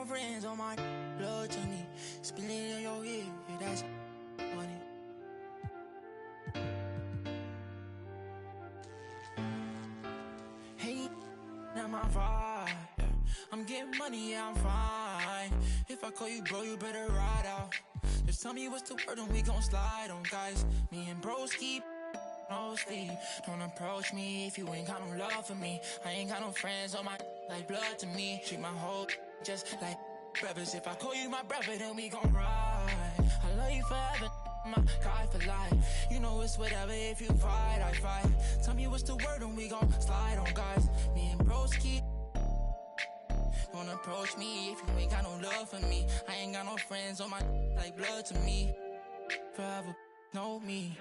no friends on my blood to me. Spilling on your head, that's money. Hey, not my vibe. I'm getting money, yeah, I'm fine. If I call you bro, you better ride out. Just tell me what's the word and we gon' slide on, guys. Me and bros keep no sleep. Don't approach me if you ain't got no love for me. I ain't got no friends on my like blood to me. Treat my whole just like brothers. If I call you my brother, then we gon' ride. I love you forever, my guy for life. You know it's whatever, if you fight, I fight. Tell me what's the word and we gon' slide on, guys. Me and bros keep. Don't approach me if you ain't got no love for me. I ain't got no friends on my like blood to me. Forever know me.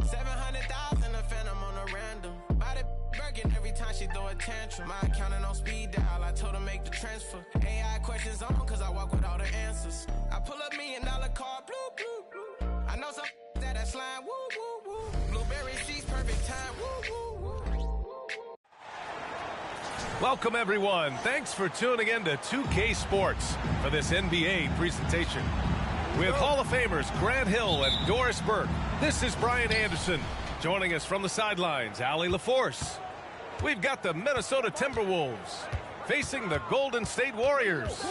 700,000 a phantom on a random. Buy that Birkin every time she throw a tantrum. My accountant on speed dial, I told her make the transfer. AI questions on cause I walk with all the answers. I pull up $1 million car, blue, blue, blue. I know some that slime, woo, woo, woo. Blueberry sheets, perfect time, woo, woo, woo. Welcome, everyone. Thanks for tuning in to 2K Sports for this NBA presentation. With Hall of Famers Grant Hill and Doris Burke, this is Brian Anderson. Joining us from the sidelines, Allie LaForce. We've got the Minnesota Timberwolves facing the Golden State Warriors.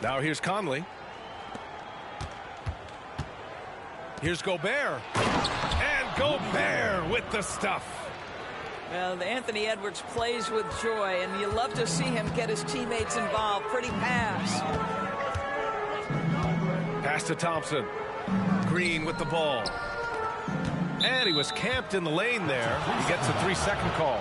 Now here's Conley. Here's Gobert. And Gobert with the stuff. Well, Anthony Edwards plays with joy, and you love to see him get his teammates involved. Pretty pass. Pass to Thompson. Green with the ball. And he was camped in the lane there. He gets a 3-second call.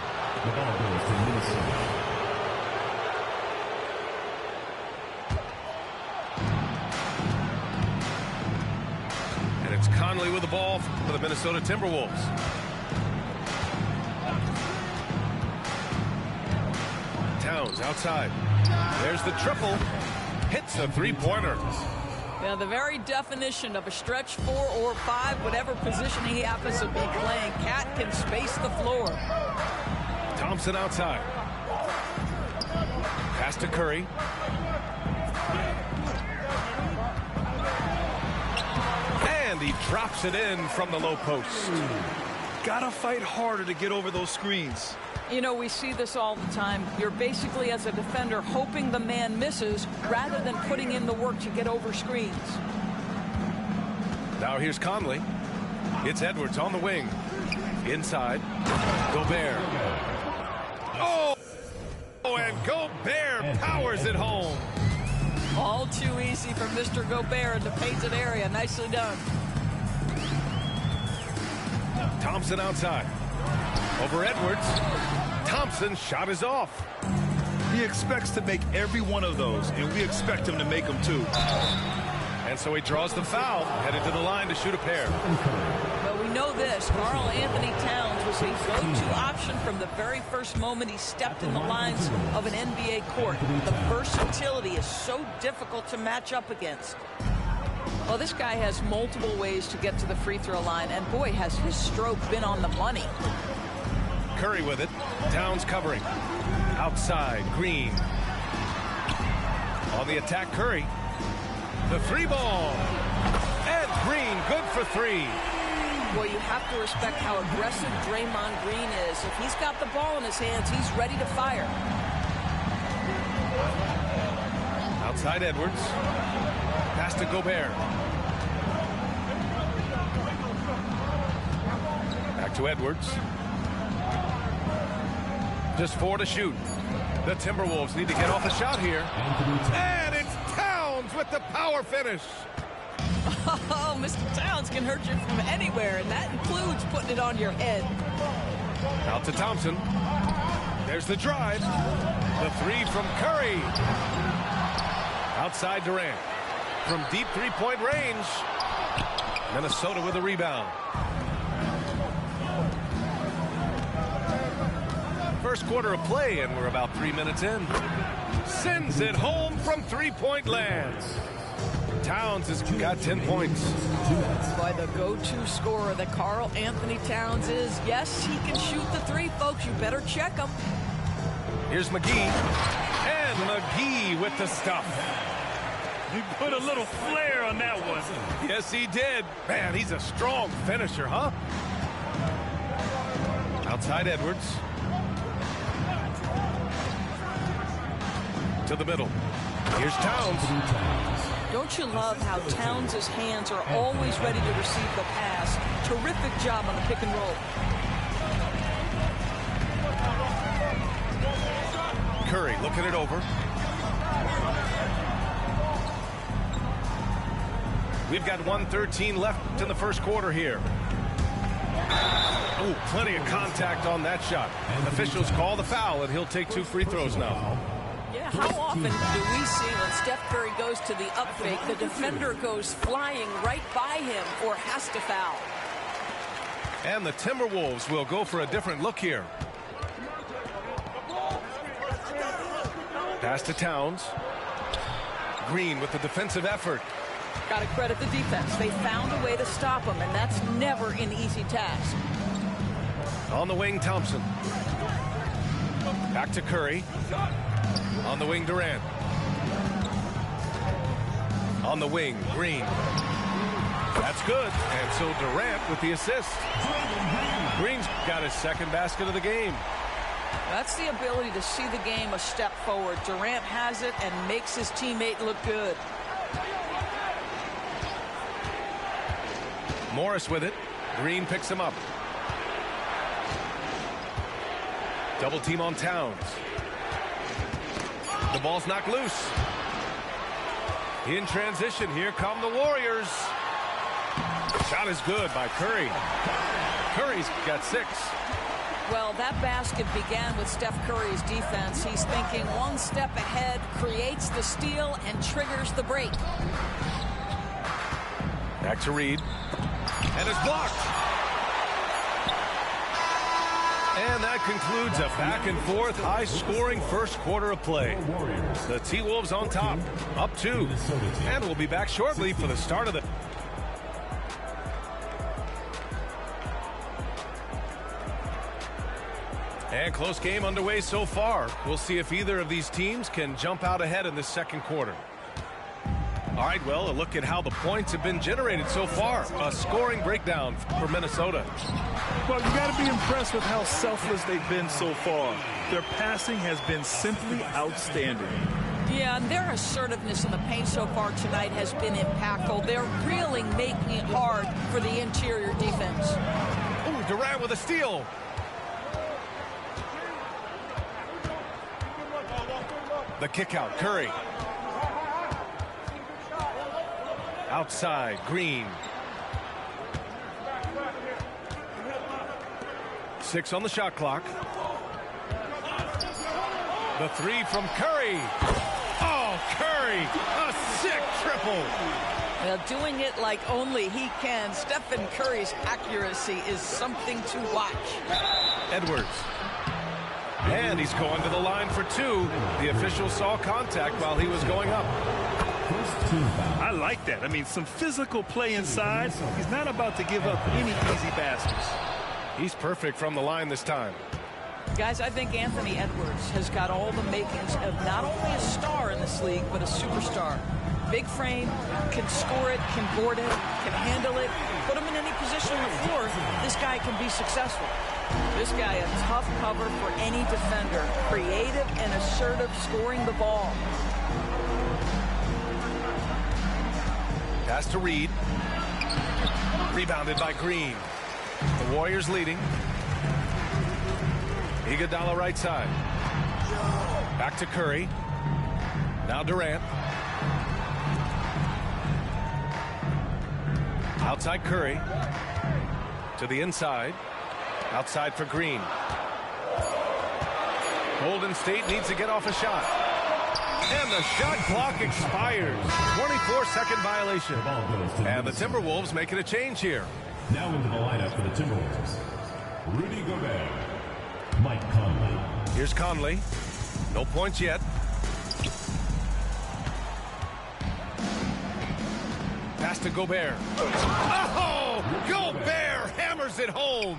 And it's Conley with the ball for the Minnesota Timberwolves. Towns outside. There's the triple. Hits a three-pointer. Now, the very definition of a stretch 4 or 5, whatever position he happens to be playing, Cat can space the floor. Thompson outside. Pass to Curry. And he drops it in from the low post. Gotta fight harder to get over those screens. You know, we see this all the time. You're basically, as a defender, hoping the man misses rather than putting in the work to get over screens. Now here's Conley. It's Edwards on the wing. Inside. Gobert. Oh! And Gobert powers it home. All too easy for Mr. Gobert in the painted area. Nicely done. Thompson outside. Over Edwards. Thompson's shot is off. He expects to make every one of those, and we expect him to make them too. And so he draws the foul, headed to the line to shoot a pair. Well, we know this. Karl Anthony Towns was a go-to option from the very first moment he stepped in the lines of an NBA court. The versatility is so difficult to match up against. Well, this guy has multiple ways to get to the free throw line, and boy, has his stroke been on the money. Curry with it. Towns covering. Outside, Green. On the attack, Curry. The three ball. And Green, good for three. Boy, you have to respect how aggressive Draymond Green is. If he's got the ball in his hands, he's ready to fire. Outside, Edwards. Pass to Gobert. Back to Edwards. Just 4 to shoot. The Timberwolves need to get off a shot here. And it's Towns with the power finish. Oh, Mr. Towns can hurt you from anywhere, and that includes putting it on your head. Out to Thompson. There's the drive. The three from Curry. Outside Durant. From deep three-point range. Minnesota with a rebound. First quarter of play, and we're about 3 minutes in. Sends it home from three-point land. Towns has got 10 points. By the go-to scorer that Karl Anthony Towns is. Yes, he can shoot the three, folks. You better check him. Here's McGee. Curry with the stuff. He put a little flair on that one. Yes, he did. Man, he's a strong finisher, huh? Outside Edwards. To the middle. Here's Towns. Don't you love how Towns' hands are always ready to receive the pass? Terrific job on the pick and roll. Curry looking it over. We've got 1:13 left in the first quarter here. Oh, plenty of contact on that shot. Officials call the foul, and he'll take 2 free throws now. Yeah, how often do we see when Steph Curry goes to the up fake, the defender goes flying right by him or has to foul? And the Timberwolves will go for a different look here. Pass to Towns. Green with the defensive effort. Got to credit the defense. They found a way to stop him, and that's never an easy task. On the wing, Thompson. Back to Curry. On the wing, Durant. On the wing, Green. That's good. And so Durant with the assist. Green's got his second basket of the game. That's the ability to see the game a step forward. Durant has it and makes his teammate look good. Morris with it. Green picks him up. Double team on Towns. The ball's knocked loose. In transition, here come the Warriors. Shot is good by Curry. Curry's got 6. Well, that basket began with Steph Curry's defense. He's thinking one step ahead, creates the steal, and triggers the break. Back to Reed. And it's blocked. And that concludes a back-and-forth, high-scoring first quarter of play. The T-Wolves on top, up 2. And we'll be back shortly for the start of the... And close game underway so far. We'll see if either of these teams can jump out ahead in this second quarter. All right, well, a look at how the points have been generated so far. A scoring breakdown for Minnesota. Well, you got to be impressed with how selfless they've been so far. Their passing has been simply outstanding. Yeah, and their assertiveness in the paint so far tonight has been impactful. They're really making it hard for the interior defense. Ooh, Durant with a steal. The kick out, Curry. Outside, Green. 6 on the shot clock. The 3 from Curry. Oh, Curry, a sick triple. Well, doing it like only he can. Stephen Curry's accuracy is something to watch. Edwards. And he's going to the line for 2. The official saw contact while he was going up. I like that. I mean, some physical play inside. He's not about to give up any easy baskets. He's perfect from the line this time. Guys, I think Anthony Edwards has got all the makings of not only a star in this league, but a superstar. Big frame, can score it, can board it, can handle it. Put him in any position on the floor, this guy can be successful. This guy, a tough cover for any defender. Creative and assertive, scoring the ball. Pass to Reed. Rebounded by Green. The Warriors leading. Iguodala right side. Back to Curry. Now Durant. Outside Curry. To the inside. Outside for Green. Golden State needs to get off a shot. And the shot clock expires. 24-second violation. And the Timberwolves making a change here. Now into the lineup for the Timberwolves. Rudy Gobert. Mike Conley. Here's Conley. No points yet. Pass to Gobert. Oh! Gobert hammers it home.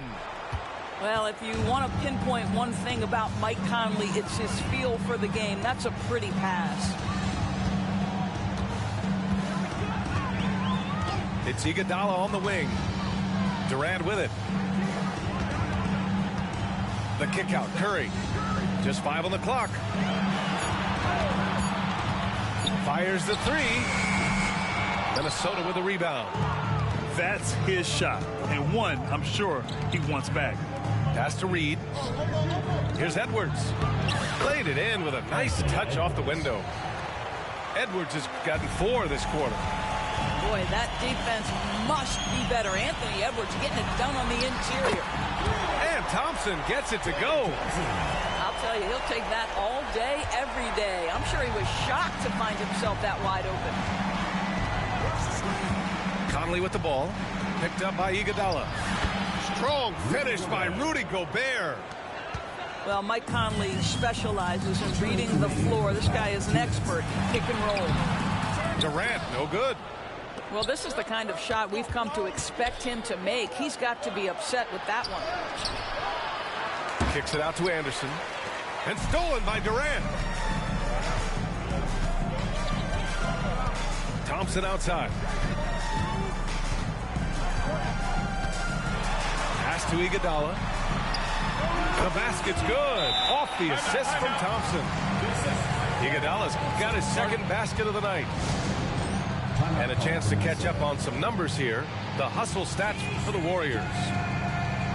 Well, if you want to pinpoint one thing about Mike Conley, it's his feel for the game. That's a pretty pass. It's Iguodala on the wing. Durant with it. The kick out, Curry. Just 5 on the clock. Fires the 3. Minnesota with a rebound. That's his shot, and one I'm sure he wants back. Pass to Reed. Here's Edwards. Played it in with a nice touch off the window. Edwards has gotten 4 this quarter. Boy, that defense must be better. Anthony Edwards getting it done on the interior. And Thompson gets it to go. I'll tell you, he'll take that all day, every day. I'm sure he was shocked to find himself that wide open. Conley with the ball. Picked up by Iguodala. Strong finish by Rudy Gobert. Well, Mike Conley specializes in reading the floor. This guy is an expert in pick and roll. Durant, no good. Well, this is the kind of shot we've come to expect him to make. He's got to be upset with that one. Kicks it out to Anderson. And stolen by Durant. Thompson outside. Pass to Iguodala. The basket's good. Off the assist from Thompson. Iguodala's got his second basket of the night. And a chance to catch up on some numbers here. The hustle stats for the Warriors.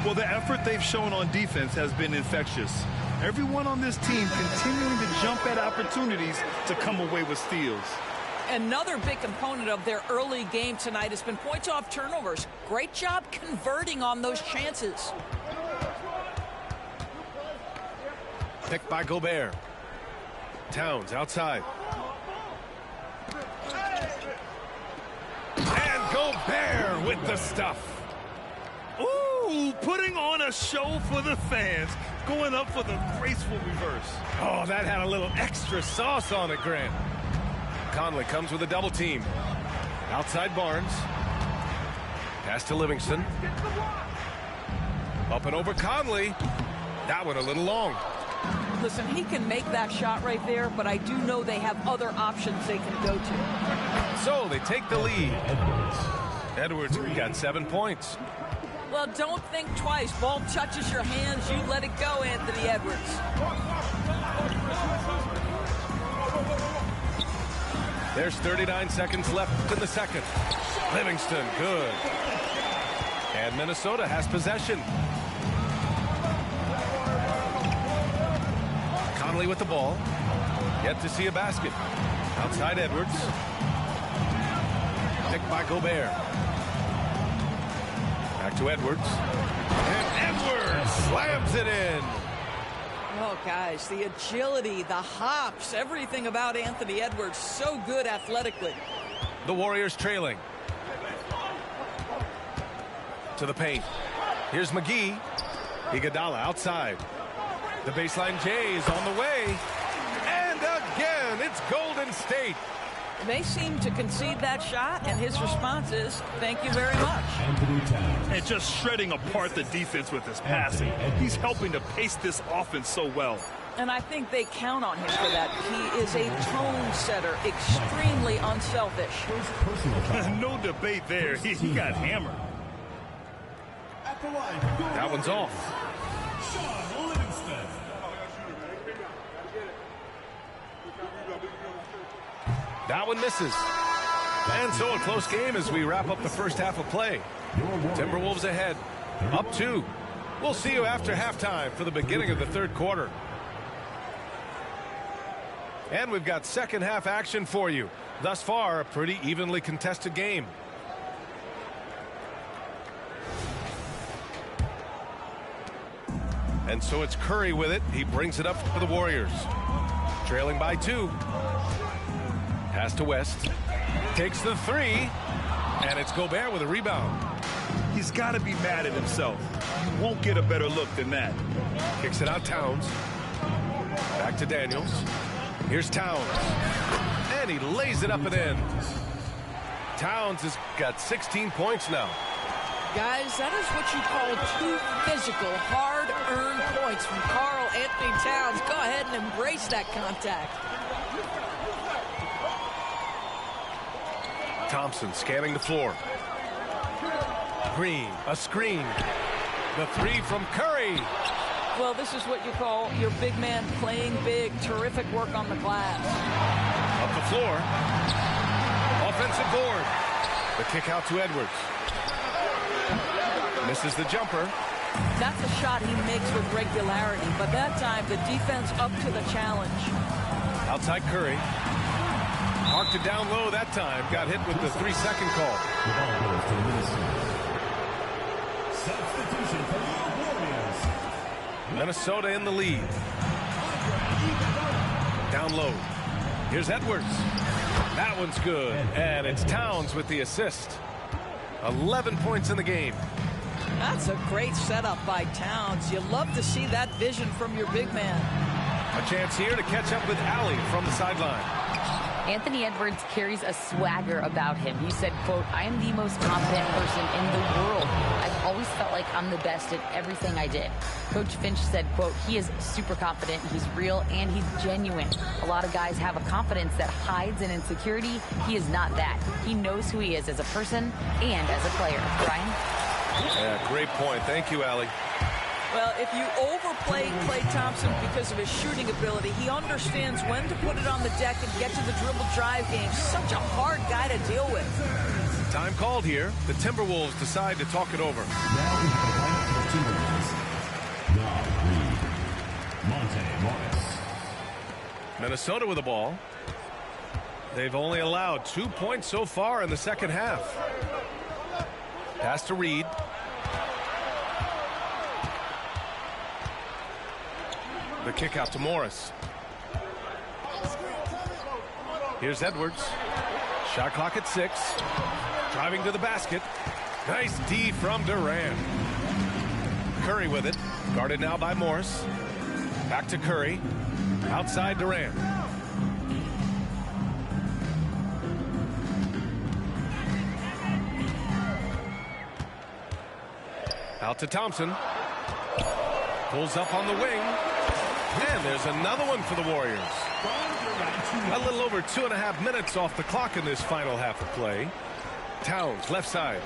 Well, the effort they've shown on defense has been infectious. Everyone on this team continuing to jump at opportunities to come away with steals. Another big component of their early game tonight has been points off turnovers. Great job converting on those chances. Picked by Gobert. Towns outside. And Gobert with the stuff. Ooh, putting on a show for the fans. Going up for the graceful reverse. Oh, that had a little extra sauce on it, Grant. Conley comes with a double team. Outside Barnes. Pass to Livingston. Up and over Conley. That one a little long. Listen, he can make that shot right there, but I do know they have other options they can go to. So they take the lead. Edwards got 7 points. Well, don't think twice. Ball touches your hands, you let it go, Anthony Edwards. There's 39 seconds left in the second. Livingston, good. And Minnesota has possession. Conley with the ball. Yet to see a basket. Outside Edwards. Picked by Gobert. Back to Edwards. And Edwards slams it in. Oh, guys, the agility, the hops, everything about Anthony Edwards, so good athletically. The Warriors trailing. To the paint. Here's McGee. Iguodala outside. The baseline J is on the way. And again, it's Golden State. They seem to concede that shot, and his response is, thank you very much. And just shredding apart the defense with his passing. He's helping to pace this offense so well. And I think they count on him for that. He is a tone setter, extremely unselfish. No debate there. He got hammered. That one's off. That one misses. And so a close game as we wrap up the first half of play. Timberwolves ahead, up 2. We'll see you after halftime for the beginning of the third quarter. And we've got second half action for you. Thus far, a pretty evenly contested game. And so it's Curry with it. He brings it up for the Warriors. Trailing by 2. Pass to West. Takes the 3. And it's Gobert with a rebound. He's got to be mad at himself. You won't get a better look than that. Kicks it out Towns. Back to Daniels. Here's Towns. And he lays it up and in. Towns has got 16 points now. Guys, that is what you call too physical, hard earned points from Karl Anthony Towns. Go ahead and embrace that contact. Thompson scanning the floor. Green, a screen. The three from Curry. Well, this is what you call your big man playing big. Terrific work on the glass. Up the floor. Offensive board. The kick out to Edwards. Misses the jumper. That's a shot he makes with regularity, but that time the defense up to the challenge. Outside Curry. Marked it down low that time. Got hit with the 3-second call. The ball goes to Minnesota. Substitution for the Warriors. Minnesota in the lead. Down low. Here's Edwards. That one's good. And it's Towns with the assist. 11 points in the game. That's a great setup by Towns. You love to see that vision from your big man. A chance here to catch up with Allie from the sideline. Anthony Edwards carries a swagger about him. He said, quote, "I am the most confident person in the world. I've always felt like I'm the best at everything I did." Coach Finch said, quote, "He is super confident, he's real, and he's genuine. A lot of guys have a confidence that hides in insecurity. He is not that. He knows who he is as a person and as a player." Brian? Yeah, great point. Thank you, Allie. Well, if you overplay Klay Thompson because of his shooting ability, he understands when to put it on the deck and get to the dribble drive game. Such a hard guy to deal with. Time called here. The Timberwolves decide to talk it over. Now we have a lineup for the Timberwolves. Rob Reed. Monte Morris. Minnesota with the ball. They've only allowed 2 points so far in the second half. Pass to Reed. The kick out to Morris. Here's Edwards. Shot clock at 6. Driving to the basket. Nice D from Durant. Curry with it. Guarded now by Morris. Back to Curry. Outside Durant. Out to Thompson. Pulls up on the wing. And there's another one for the Warriors. A little over 2.5 minutes off the clock in this final half of play. Towns, left side.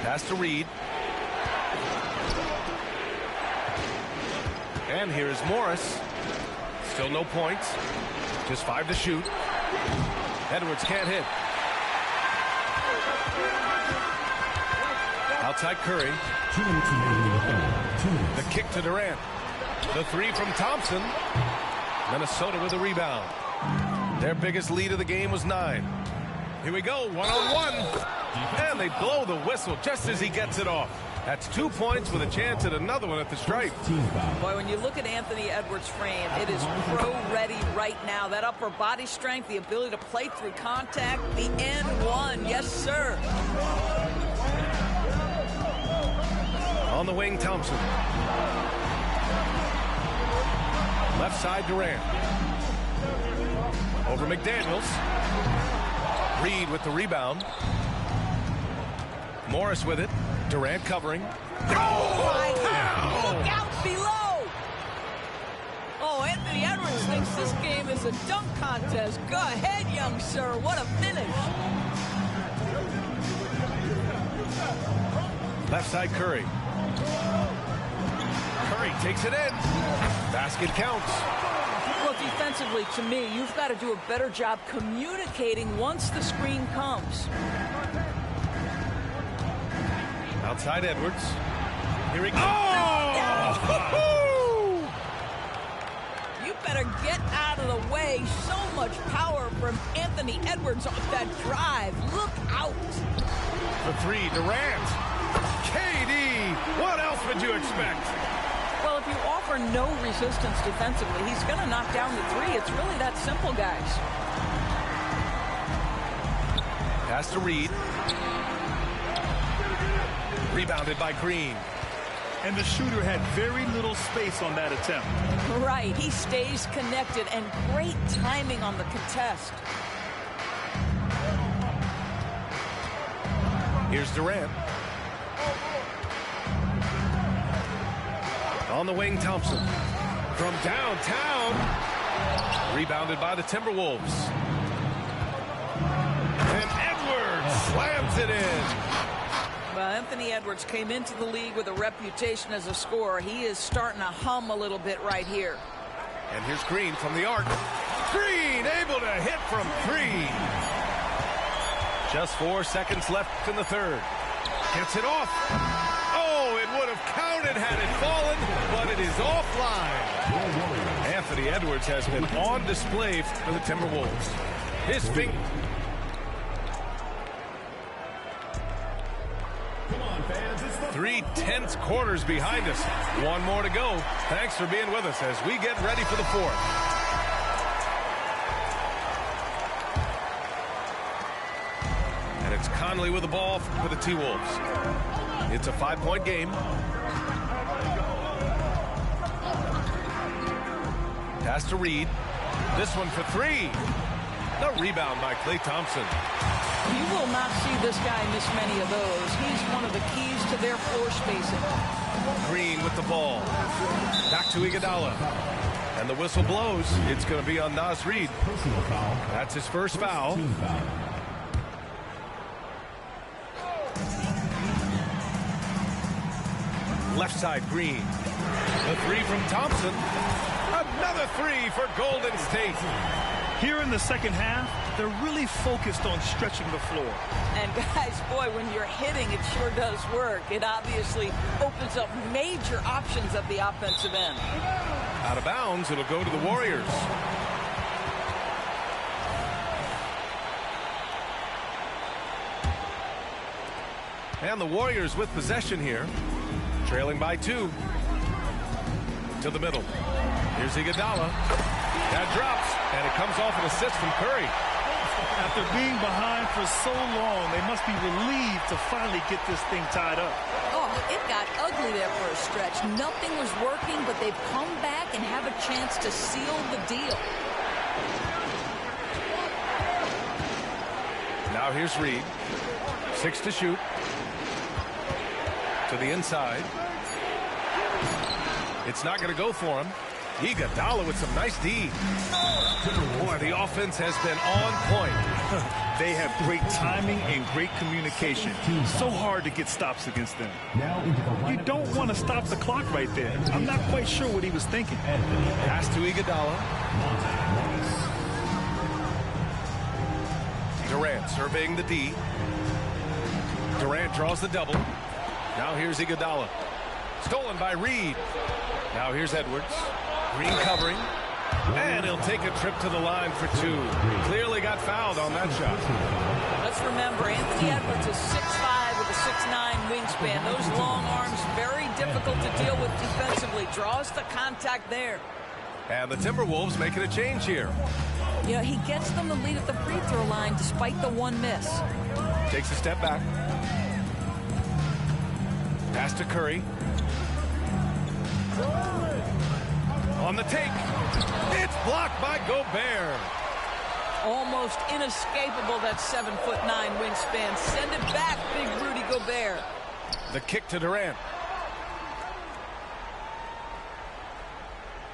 Pass to Reed. And here's Morris. Still no points. Just 5 to shoot. Edwards can't hit. Outside Curry. 2 minutes remaining in the third. 2 minutes. The kick to Durant. The three from Thompson. Minnesota with a rebound. Their biggest lead of the game was 9. Here we go, 1-on-1. And they blow the whistle just as he gets it off. That's 2 points with a chance at another one at the stripe. Boy, when you look at Anthony Edwards' frame, it is pro-ready right now. That upper body strength, the ability to play through contact, the N1, yes, sir. On the wing, Thompson. Left side, Durant. Over McDaniels. Reed with the rebound. Morris with it. Durant covering. Oh, my God. Look out below. Oh, Anthony Edwards thinks this game is a dunk contest. Go ahead, young sir. What a finish. Left side, Curry. Curry takes it in. Basket counts. Well, defensively, to me, you've got to do a better job communicating once the screen comes. Outside Edwards. Here he goes. Oh! You better get out of the way. So much power from Anthony Edwards off that drive. Look out. The three, Durant. KD. What else would you expect? Well, if you offer no resistance defensively, he's going to knock down the three. It's really that simple, guys. Pass to Reed. Rebounded by Green. And the shooter had very little space on that attempt. Right. He stays connected, and great timing on the contest. Here's Durant. On the wing, Thompson. From downtown. Rebounded by the Timberwolves. And Edwards slams it in. Well, Anthony Edwards came into the league with a reputation as a scorer. He is starting to hum a little bit right here. And here's Green from the arc. Green able to hit from 3. Just 4 seconds left in the third. Gets it off. Oh, it would have counted had it fallen, but it is offline. Anthony Edwards has been on display for the Timberwolves. His finger. Come on, fans. It's the 3 tense quarters behind us. 1 more to go. Thanks for being with us as we get ready for the 4th. And it's Conley with the ball for the T-Wolves. It's a 5-point game. Pass to Reed. This one for 3. The rebound by Klay Thompson. You will not see this guy miss many of those. He's one of the keys to their floor spacing. Green with the ball. Back to Iguodala. And the whistle blows. It's going to be on Naz Reid. personal foul. That's his first foul. Team foul. Left side, Green. The 3 from Thompson. Another 3 for Golden State. Here in the second half, they're really focused on stretching the floor. And guys, boy, when you're hitting, it sure does work. It obviously opens up major options at the offensive end. Out of bounds, it'll go to the Warriors. And the Warriors with possession here. Trailing by 2. To the middle. Here's Iguodala. That drops, and it comes off an assist from Curry. After being behind for so long, they must be relieved to finally get this thing tied up. Oh, it got ugly there for a stretch. Nothing was working, but they've come back and have a chance to seal the deal. Now here's Reed. 6 to shoot. To the inside. It's not going to go for him. Iguodala with some nice D. Boy, the offense has been on point. They have great timing and great communication. So hard to get stops against them. Now into the You lineup. don't want to stop the clock right there. I'm not quite sure what he was thinking. Pass to Iguodala. Durant surveying the D. Durant draws the double. Now here's Iguodala. Stolen by Reed. Now here's Edwards. Green covering. And he'll take a trip to the line for 2. Clearly got fouled on that shot. Let's remember, Anthony Edwards is 6'5" with a 6'9" wingspan. Those long arms, very difficult to deal with defensively. Draws the contact there. And the Timberwolves making a change here. You know, he gets them the lead at the free throw line despite the 1 miss. Takes a step back. Pass to Curry. On the take. It's blocked by Gobert. Almost inescapable, that 7'9" wingspan. Send it back, big Rudy Gobert. The kick to Durant.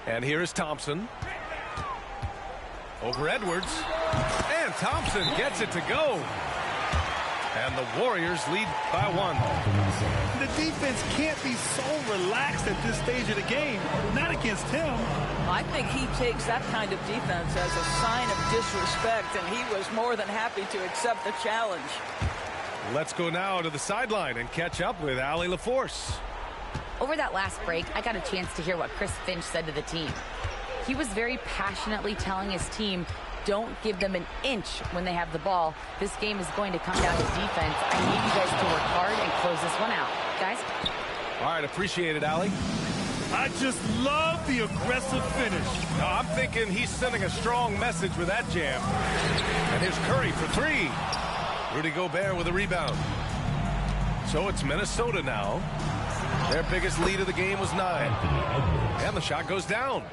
And here is Thompson. Over Edwards. And Thompson gets it to go. And the Warriors lead by 1. The defense can't be so relaxed at this stage of the game. Not against him. I think he takes that kind of defense as a sign of disrespect, and he was more than happy to accept the challenge. Let's go now to the sideline and catch up with Allie LaForce. Over that last break, I got a chance to hear what Chris Finch said to the team. He was very passionately telling his team, don't give them an inch when they have the ball. This game is going to come down to defense. I need you guys to work hard and close this one out. Guys? All right, appreciate it, Allie. I just love the aggressive finish. I'm thinking he's sending a strong message with that jam. And here's Curry for 3. Rudy Gobert with a rebound. So it's Minnesota now. Their biggest lead of the game was 9. And the shot goes down.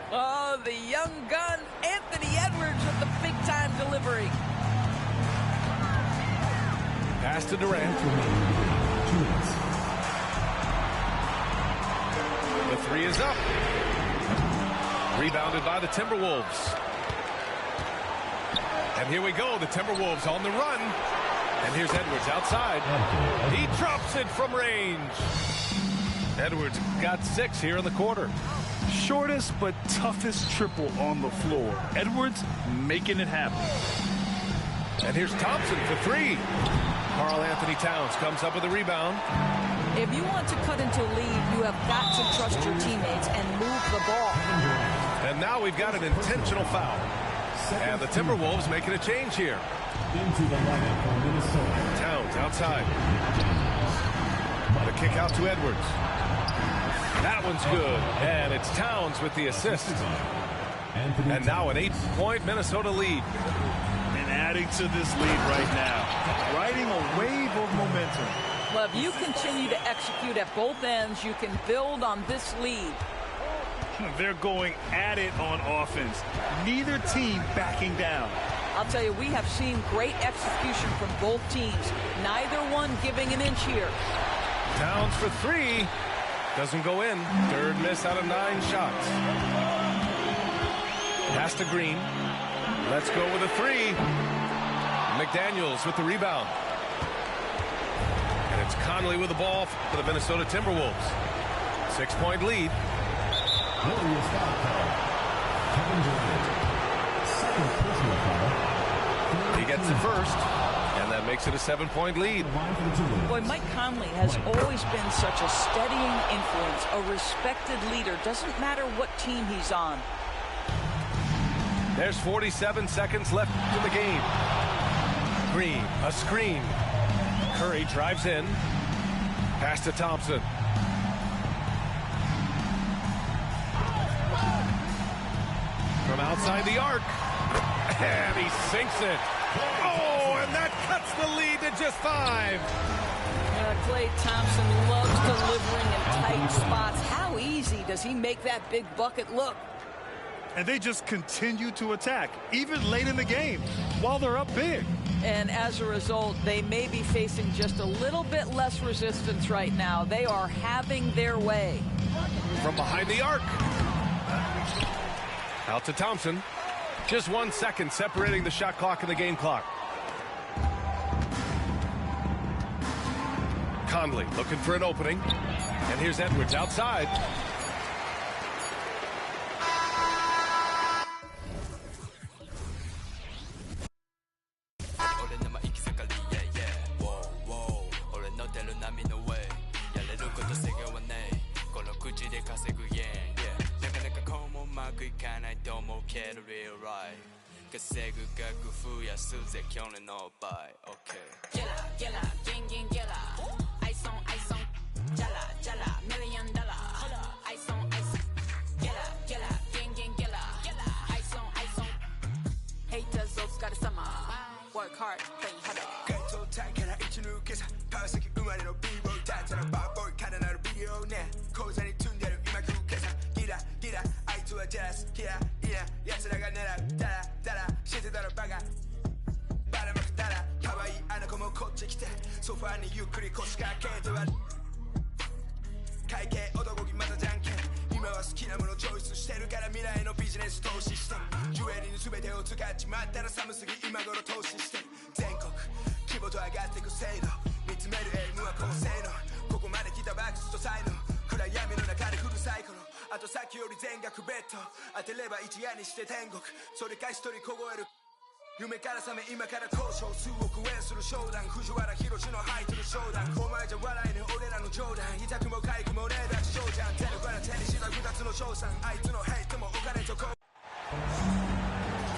Oh, the young gun, Anthony Edwards with the big-time delivery. Pass to Durant. The three is up. Rebounded by the Timberwolves. And here we go. The Timberwolves on the run. And here's Edwards outside. He drops it from range. Edwards got 6 here in the quarter. Shortest but toughest triple on the floor. Edwards making it happen. And here's Thompson for 3. Karl Anthony Towns comes up with a rebound. If you want to cut into a lead, you have got to trust your teammates and move the ball. And now we've got an intentional foul. And the Timberwolves making a change here. Into the lineup for Minnesota. Towns outside. The kick out to Edwards. That one's good. And it's Towns with the assist. And now an 8-point Minnesota lead. And adding to this lead right now. Riding a wave of momentum. Well, if you continue to execute at both ends, you can build on this lead. They're going at it on offense. Neither team backing down. I'll tell you, we have seen great execution from both teams. Neither one giving an inch here. Towns for 3. Doesn't go in. Third miss out of 9 shots. Pass to Green. Let's go with a 3. McDaniels with the rebound. And it's Conley with the ball for the Minnesota Timberwolves. 6-point lead. He gets the first, and that makes it a 7-point lead. Boy, Mike Conley has always been such a steadying influence, a respected leader. Doesn't matter what team he's on. There's 47 seconds left in the game. Green, a screen. Curry drives in. Pass to Thompson. From outside the arc. And he sinks it. Oh, and that cuts the lead to just 5. Klay Thompson loves delivering in tight spots. How easy does he make that big bucket look? And they just continue to attack, even late in the game, while they're up big. And as a result, they may be facing just a little bit less resistance right now. They are having their way. From behind the arc. Out to Thompson. Just 1 second separating the shot clock and the game clock. Conley looking for an opening. And here's Edwards outside.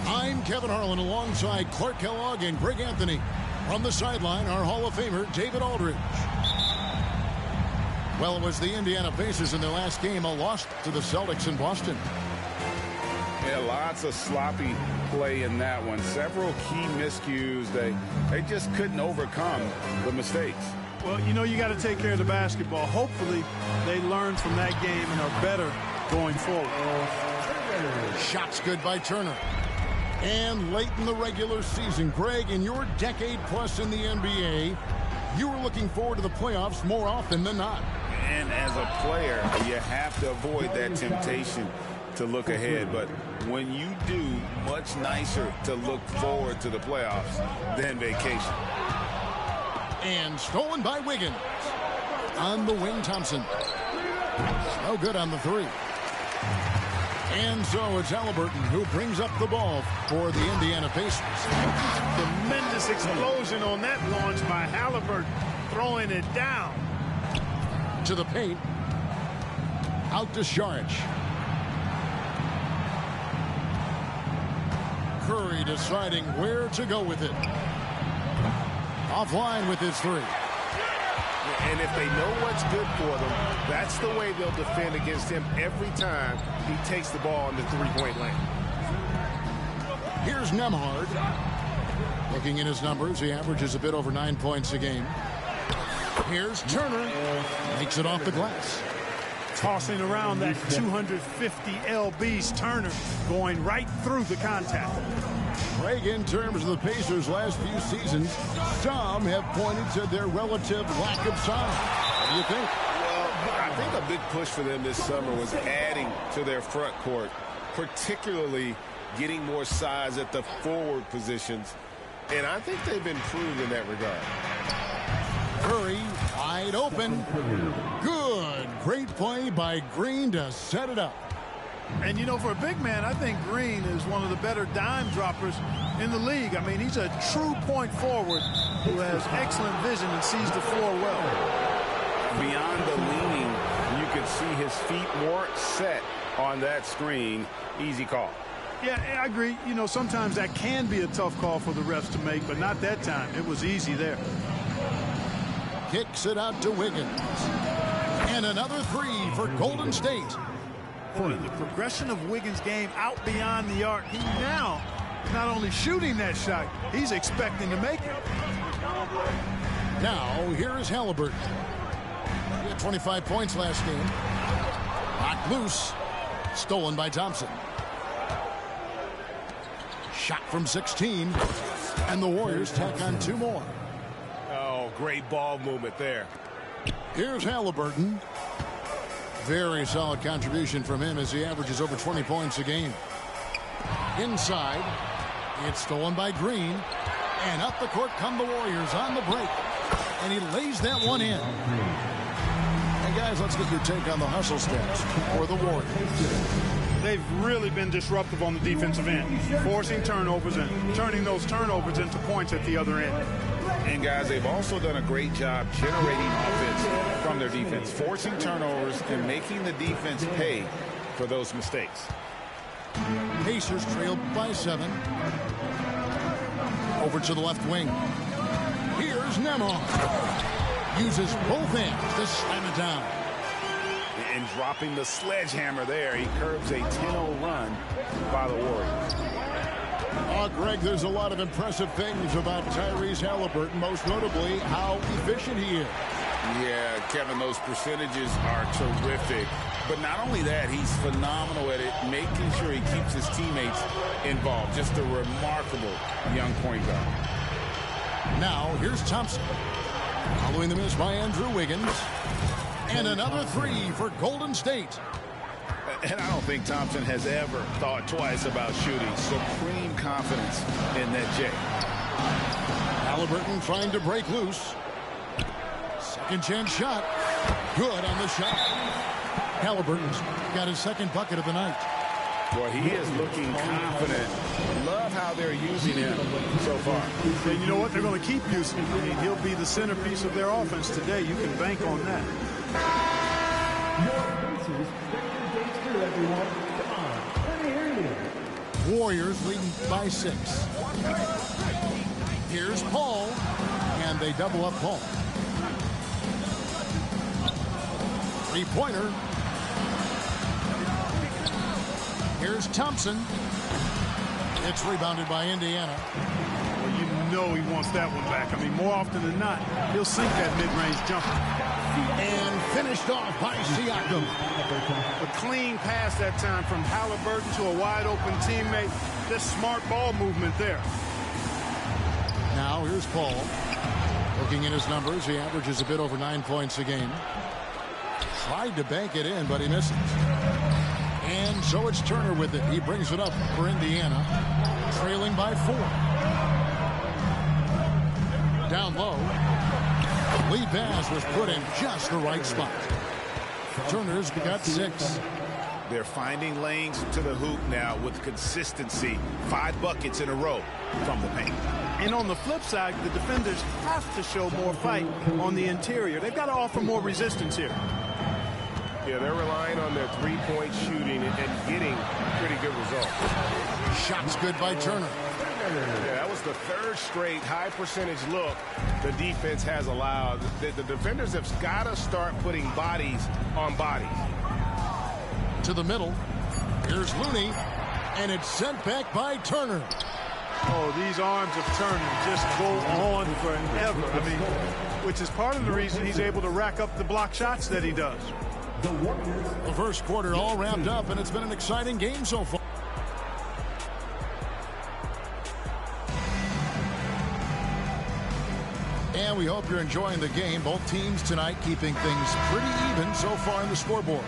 I'm Kevin Harlan alongside Clark Kellogg and Greg Anthony. From the sideline, our Hall of Famer, David Aldridge. Well, it was the Indiana Pacers in their last game, a loss to the Celtics in Boston. Yeah, lots of sloppy play in that one. Several key miscues. They just couldn't overcome the mistakes. Well, you know, you got to take care of the basketball. Hopefully, they learned from that game and are better going forward. Shots good by Turner. And late in the regular season, Greg, in your decade plus in the NBA, you were looking forward to the playoffs more often than not. And as a player, you have to avoid that temptation to look ahead. But when you do, much nicer to look forward to the playoffs than vacation. And stolen by Wiggins. On the wing, Thompson. No good on the three. And so it's Halliburton who brings up the ball for the Indiana Pacers. Tremendous explosion on that launch by Halliburton, throwing it down. To the paint. Out to Saric. Curry deciding where to go with it. Offline with his three. And if they know what's good for them, that's the way they'll defend against him every time he takes the ball in the three-point lane. Here's Nembhard. Looking in his numbers, he averages a bit over 9 points a game. Here's Turner. Makes it off the glass. Tossing around that 250 lbs. Turner going right through the contact. Craig, in terms of the Pacers' last few seasons, some have pointed to their relative lack of size. What do you think? Well, I think a big push for them this summer was adding to their front court, particularly getting more size at the forward positions. And I think they've improved in that regard. Curry wide open. Good. Great play by Green to set it up. And, you know, for a big man, I think Green is one of the better dime droppers in the league. I mean, he's a true point forward who has excellent vision and sees the floor well. Beyond the leaning, you could see his feet more set on that screen. Easy call. Yeah, I agree. You know, sometimes that can be a tough call for the refs to make, but not that time. It was easy there. Kicks it out to Wiggins. And another three for Golden State. Boy, the progression of Wiggins' game out beyond the arc. He now is not only shooting that shot, he's expecting to make it. Now, here is Halliburton. He had 25 points last game. Knocked loose. Stolen by Thompson. Shot from 16. And the Warriors tack on two more. Oh, great ball movement there. Here's Halliburton. Very solid contribution from him as he averages over 20 points a game. Inside. It's stolen by Green. And up the court come the Warriors on the break. And he lays that one in. And guys, let's get your take on the hustle stats for the Warriors. They've really been disruptive on the defensive end, forcing turnovers and turning those turnovers into points at the other end. And guys, they've also done a great job generating offense from their defense, forcing turnovers and making the defense pay for those mistakes. Pacers trailed by 7. Over to the left wing. Here's Nembhard. Uses both hands to slam it down. And dropping the sledgehammer there, he curbs a 10-0 run by the Warriors. Greg, there's a lot of impressive things about Tyrese Halliburton, most notably how efficient he is. Yeah, Kevin, those percentages are terrific. But not only that, he's phenomenal at it, making sure he keeps his teammates involved. Just a remarkable young point guard. Now, here's Thompson. Following the miss by Andrew Wiggins. And another three for Golden State. And I don't think Thompson has ever thought twice about shooting. Supreme confidence in that J. Halliburton trying to break loose. Second chance shot. Good on the shot. Halliburton's got his second bucket of the night. Boy, he is looking confident. Love how they're using him so far. And you know what? They're going to keep using him. I mean, he'll be the centerpiece of their offense today. You can bank on that. Warriors leading by 6. Here's Paul, and they double up Paul. Three-pointer. Here's Thompson. It's rebounded by Indiana. Well, you know he wants that one back. I mean, more often than not, he'll sink that mid-range jumper. And finished off by Siakam. A clean pass that time from Halliburton to a wide-open teammate. Just smart ball movement there. Now here's Paul. Looking in his numbers, he averages a bit over 9 points a game. Tried to bank it in, but he misses. And so it's Turner with it. He brings it up for Indiana, trailing by 4. Down low. Lead pass was put in just the right spot. Turner's got 6. They're finding lanes to the hoop now with consistency. 5 buckets in a row from the paint. And on the flip side, the defenders have to show more fight on the interior. They've got to offer more resistance here. Yeah, they're relying on their three-point shooting and getting pretty good results. Shots good by Turner. Yeah, that was the 3rd straight high-percentage look the defense has allowed. The defenders have got to start putting bodies on bodies. To the middle. Here's Looney, and it's sent back by Turner. Oh, these arms of Turner just go on forever. I mean, which is part of the reason he's able to rack up the block shots that he does. The first quarter all wrapped up, and it's been an exciting game so far. And we hope you're enjoying the game. Both teams tonight keeping things pretty even so far in the scoreboard.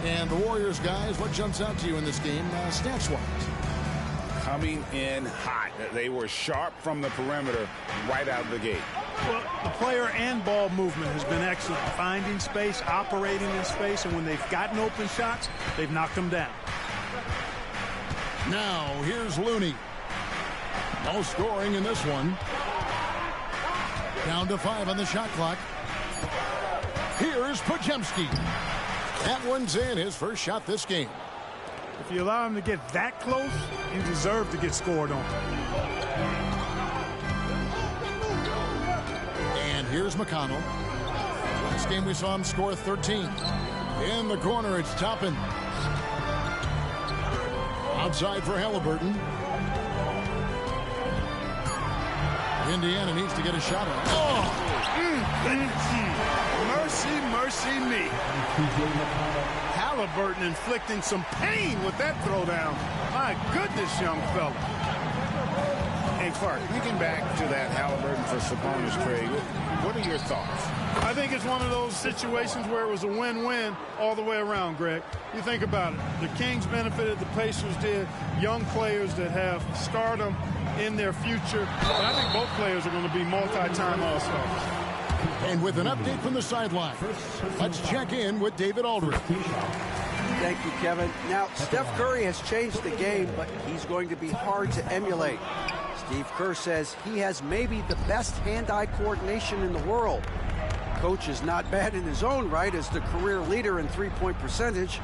And the Warriors, guys, what jumps out to you in this game stats-wise? Coming in hot. They were sharp from the perimeter right out of the gate. Well, the player and ball movement has been excellent. Finding space, operating in space, and when they've gotten open shots, they've knocked them down. Now, here's Looney. No scoring in this one. Down to 5 on the shot clock. Here's Podziemski. That one's in, his first shot this game. If you allow him to get that close, you deserve to get scored on. And here's McConnell. Last game we saw him score 13. In the corner, it's Toppin. Outside for Halliburton. Indiana needs to get a shot on. Oh! Mercy, mercy me. Halliburton inflicting some pain with that throwdown. My goodness, young fella. Hey, Clark, thinking back to that Halliburton for Sabonis trade, what are your thoughts? I think it's one of those situations where it was a win-win all the way around, Greg. You think about it. The Kings benefited, the Pacers did. Young players that have stardom in their future. But I think both players are going to be multi-time All-Stars. And with an update from the sideline, let's check in with David Aldridge. Thank you, Kevin. Now, Steph Curry has changed the game, but he's going to be hard to emulate. Steve Kerr says he has maybe the best hand-eye coordination in the world. Coach is not bad in his own right as the career leader in three-point percentage,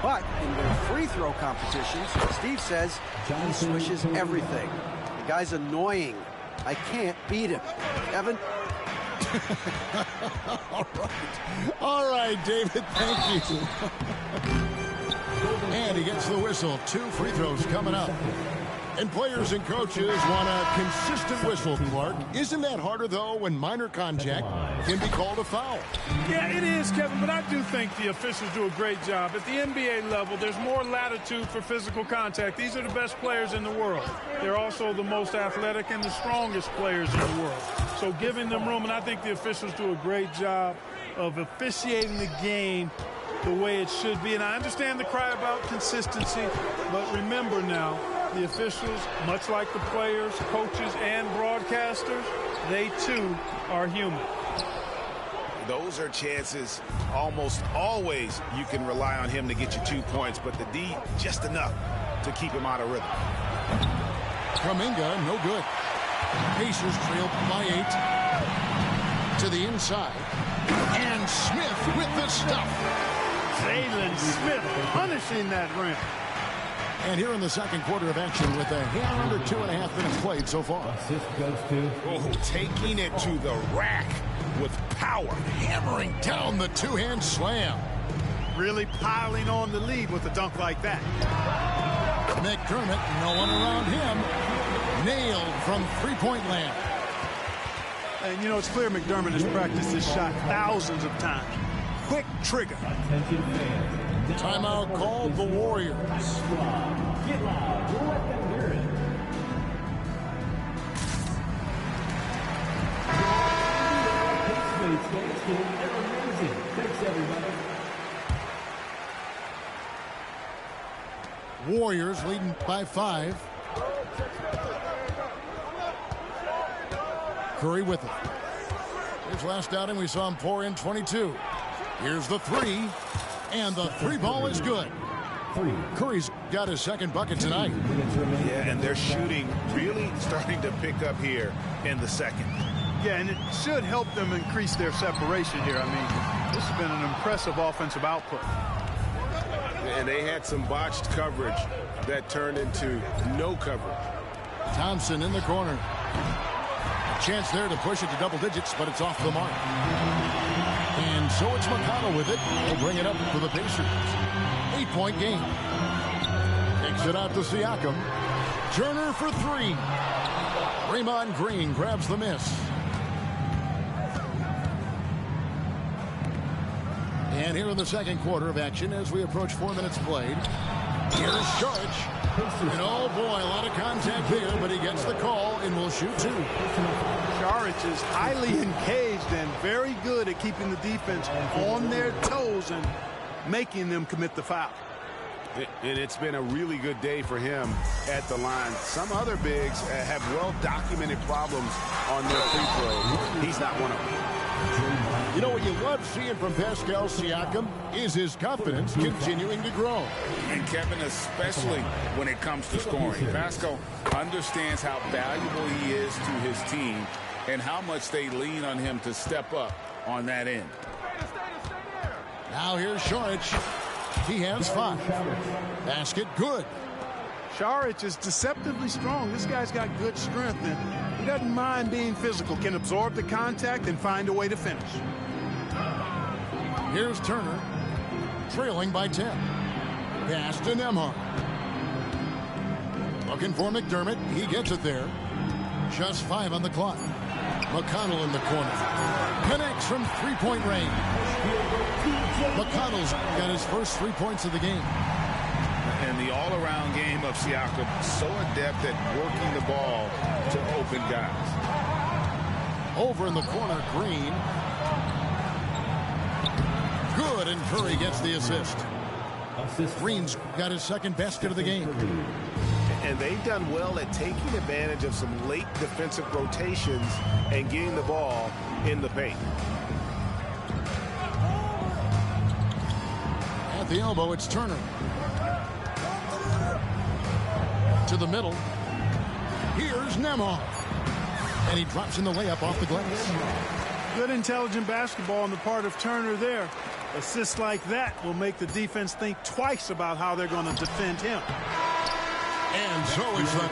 but in their free throw competitions, Steve says he swishes everything. The guy's annoying. I can't beat him. Kevin? All right, David, thank you. And he gets the whistle. 2 free throws coming up. And players and coaches want a consistent whistle, Clark. Isn't that harder, though, when minor contact can be called a foul? Yeah, it is, Kevin, but I do think the officials do a great job. At the NBA level, there's more latitude for physical contact. These are the best players in the world. They're also the most athletic and the strongest players in the world. So giving them room, and I think the officials do a great job of officiating the game the way it should be. And I understand the cry about consistency, but remember now, the officials, much like the players, coaches, and broadcasters, they too are human. Those are chances almost always you can rely on him to get you 2 points, but the D just enough to keep him out of rhythm. Kuminga, no good. Pacers trail by 8 to the inside. And Smith with the stuff. Jalen Smith punishing that rim. And here in the second quarter of action with a hair under 2.5 minutes played so far. Assist goes to... Oh, taking it to the rack with power. Hammering down the two-hand slam. Really piling on the lead with a dunk like that. McDermott, no one around him. Nailed from three-point land. And, you know, it's clear McDermott has practiced this shot thousands of times. Quick trigger. Timeout called the Warriors. Get loud. We'll let them hear it. Thanks, everybody. Warriors leading by 5. Curry with it. His last outing, we saw him pour in 22. Here's the 3, and the 3 ball is good. Curry's got his second bucket tonight. Yeah, and their shooting really starting to pick up here in the second. Yeah, and it should help them increase their separation here. I mean, this has been an impressive offensive output. And they had some botched coverage that turned into no coverage. Thompson in the corner. A chance there to push it to double digits, but it's off the mark. And so it's McConnell with it. He'll bring it up for the Pacers. 8-point game. Takes it out to Siakam. Turner for 3. Draymond Green grabs the miss. And here in the second quarter of action as we approach 4 minutes played. Here's Saric. And oh boy, a lot of contact here, but he gets the call and will shoot 2. Saric is highly engaged and very good at keeping the defense on their toes and making them commit the foul. And it's been a really good day for him at the line. Some other bigs have well-documented problems on their free throws. He's not one of them. You know what you love seeing from Pascal Siakam is his confidence continuing to grow. And Kevin, especially when it comes to scoring. Pascal understands how valuable he is to his team and how much they lean on him to step up on that end. Now here's Saric. He has 5. Basket good. Saric is deceptively strong. This guy's got good strength, and he doesn't mind being physical, can absorb the contact and find a way to finish. Here's Turner, trailing by 10. Pass to Nembhard. Looking for McDermott. He gets it there. Just 5 on the clock. McConnell in the corner. Connects from 3-point range. McConnell's got his first 3 points of the game. And the all-around game of Siakam, so adept at working the ball to open guys. Over in the corner, Green. Good, and Curry gets the assist. Green's got his second basket of the game. And they've done well at taking advantage of some late defensive rotations and getting the ball in the paint. At the elbow, it's Turner. To the middle. Here's Nembhard. And he drops in the layup off the glass. Good intelligent basketball on the part of Turner there. Assists like that will make the defense think twice about how they're going to defend him. And so it's the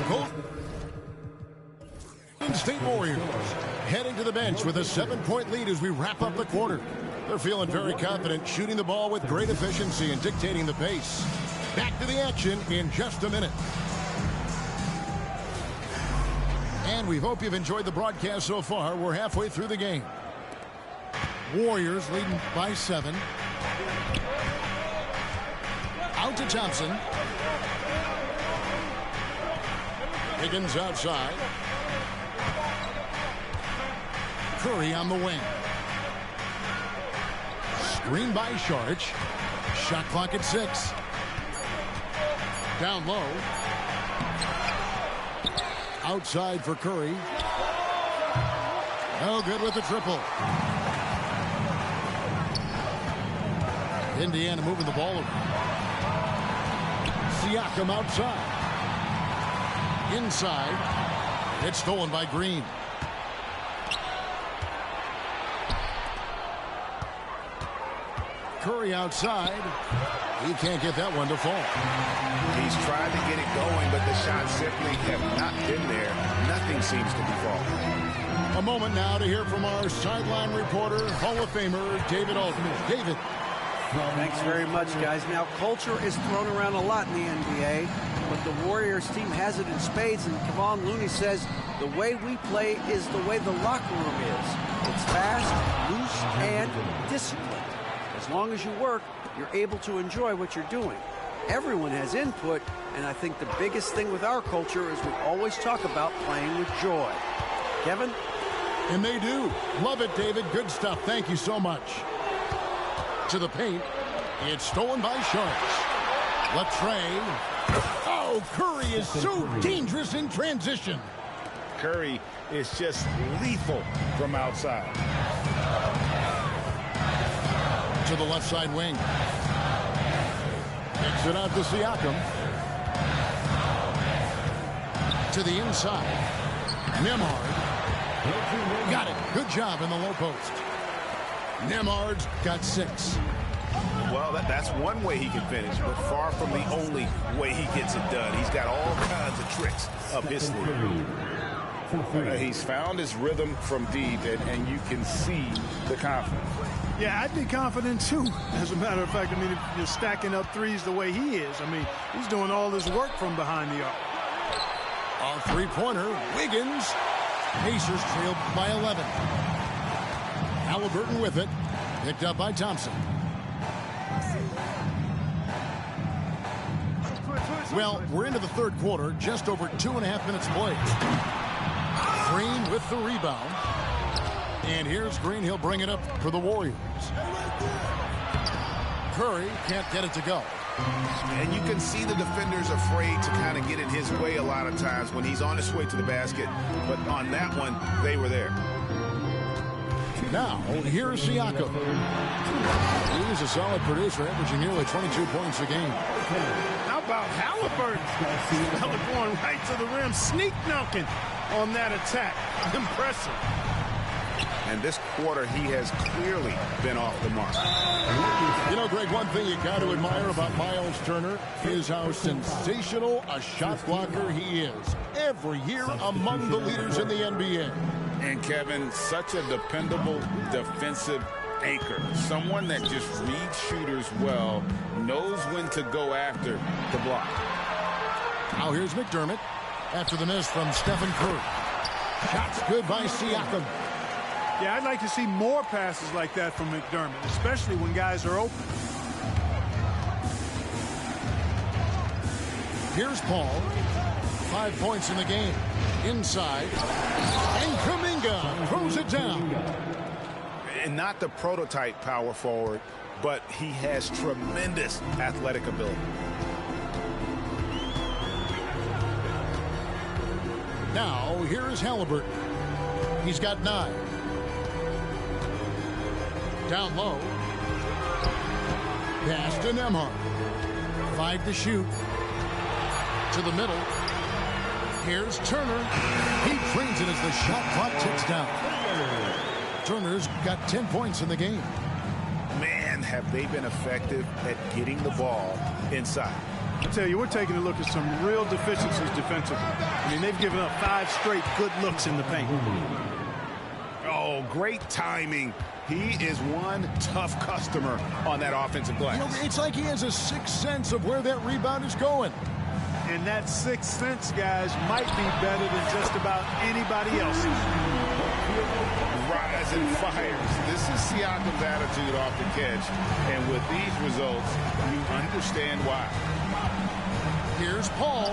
Golden State Warriors heading to the bench with a 7-point lead as we wrap up the quarter. They're feeling very confident, shooting the ball with great efficiency and dictating the pace. Back to the action in just a minute. And we hope you've enjoyed the broadcast so far. We're halfway through the game. Warriors leading by 7. Out to Thompson. Higgins outside. Curry on the wing. Screen by Saric. Shot clock at 6. Down low. Outside for Curry. No good with the triple. Indiana moving the ball around. Siakam outside. Inside. It's stolen by Green. Curry outside. He can't get that one to fall. He's tried to get it going, but the shots simply have not been there. Nothing seems to be falling. A moment now to hear from our sideline reporter, Hall of Famer, David Altman. David. Thanks very much, guys. Now, culture is thrown around a lot in the NBA, but the Warriors team has it in spades, and Kevon Looney says the way we play is the way the locker room is. It's fast, loose, and disciplined. As long as you work, you're able to enjoy what you're doing. Everyone has input, and I think the biggest thing with our culture is we always talk about playing with joy. Kevin? And they do. Love it, David. Good stuff. Thank you so much. To the paint. It's stolen by Saric. Latrey Oh, Curry is so dangerous in transition. Curry is just lethal from outside. To the left side wing. Kicks it out to Siakam. To the inside. Nembhard. Got it. Good job in the low post. Nembhard's got 6. Well, that's one way he can finish, but far from the only way he gets it done. He's got all kinds of tricks up his sleeve. He's found his rhythm from deep, and you can see the confidence. Yeah, I'd be confident too. As a matter of fact, I mean, if you're stacking up threes the way he is, I mean, he's doing all this work from behind the arc. A three-pointer, Wiggins. Pacers trailed by 11. Halliburton with it. Picked up by Thompson. Well, we're into the third quarter, just over 2.5 minutes played. Green with the rebound. And here's Green. He'll bring it up for the Warriors. Curry can't get it to go. And you can see the defenders afraid to kind of get in his way a lot of times when he's on his way to the basket. But on that one, they were there. Now, here's Siakam. He's a solid producer, averaging nearly 22 points a game. How about Halliburton? Going right to the rim, sneak dunking on that attack. Impressive. And this quarter, he has clearly been off the mark. You know, Greg, one thing you got to admire about Miles Turner is how sensational a shot blocker he is. Every year among the leaders in the NBA. And Kevin, such a dependable defensive anchor. Someone that just reads shooters well, knows when to go after the block. Now here's McDermott after the miss from Stephen Curry. Shots good by Siakam. Yeah, I'd like to see more passes like that from McDermott, especially when guys are open. Here's Paul. 5 points in the game. Inside. And Kuminga throws it down. And not the prototype power forward, but he has tremendous athletic ability. Now, here is Halliburton. He's got 9. Down low. Pass to Nembhard. 5 to shoot. To the middle. Here's Turner. He drains it as the shot clock ticks down. Turner's got 10 points in the game. Man, have they been effective at getting the ball inside. I tell you, we're taking a look at some real deficiencies defensively. I mean, they've given up 5 straight good looks in the paint. Oh, great timing. He is one tough customer on that offensive glass. You know, it's like he has a sixth sense of where that rebound is going. And that sixth sense, guys, might be better than just about anybody else's. Rise and fires. This is Siakam's attitude off the catch. And with these results, you understand why. Here's Paul.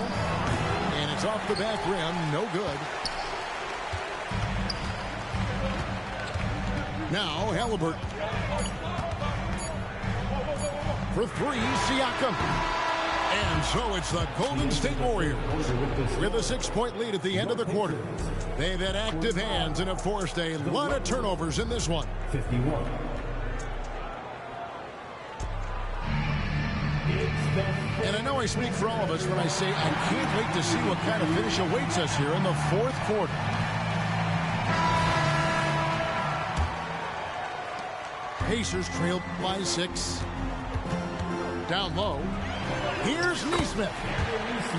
And it's off the back rim. No good. Now Halliburton. For 3, Siakam. And so it's the Golden State Warriors with a 6-point lead at the end of the quarter. They've had active hands and have forced a lot of turnovers in this one. 51. And I know I speak for all of us when I say I can't wait to see what kind of finish awaits us here in the fourth quarter. Pacers trail by 6. Down low. Here's Nesmith.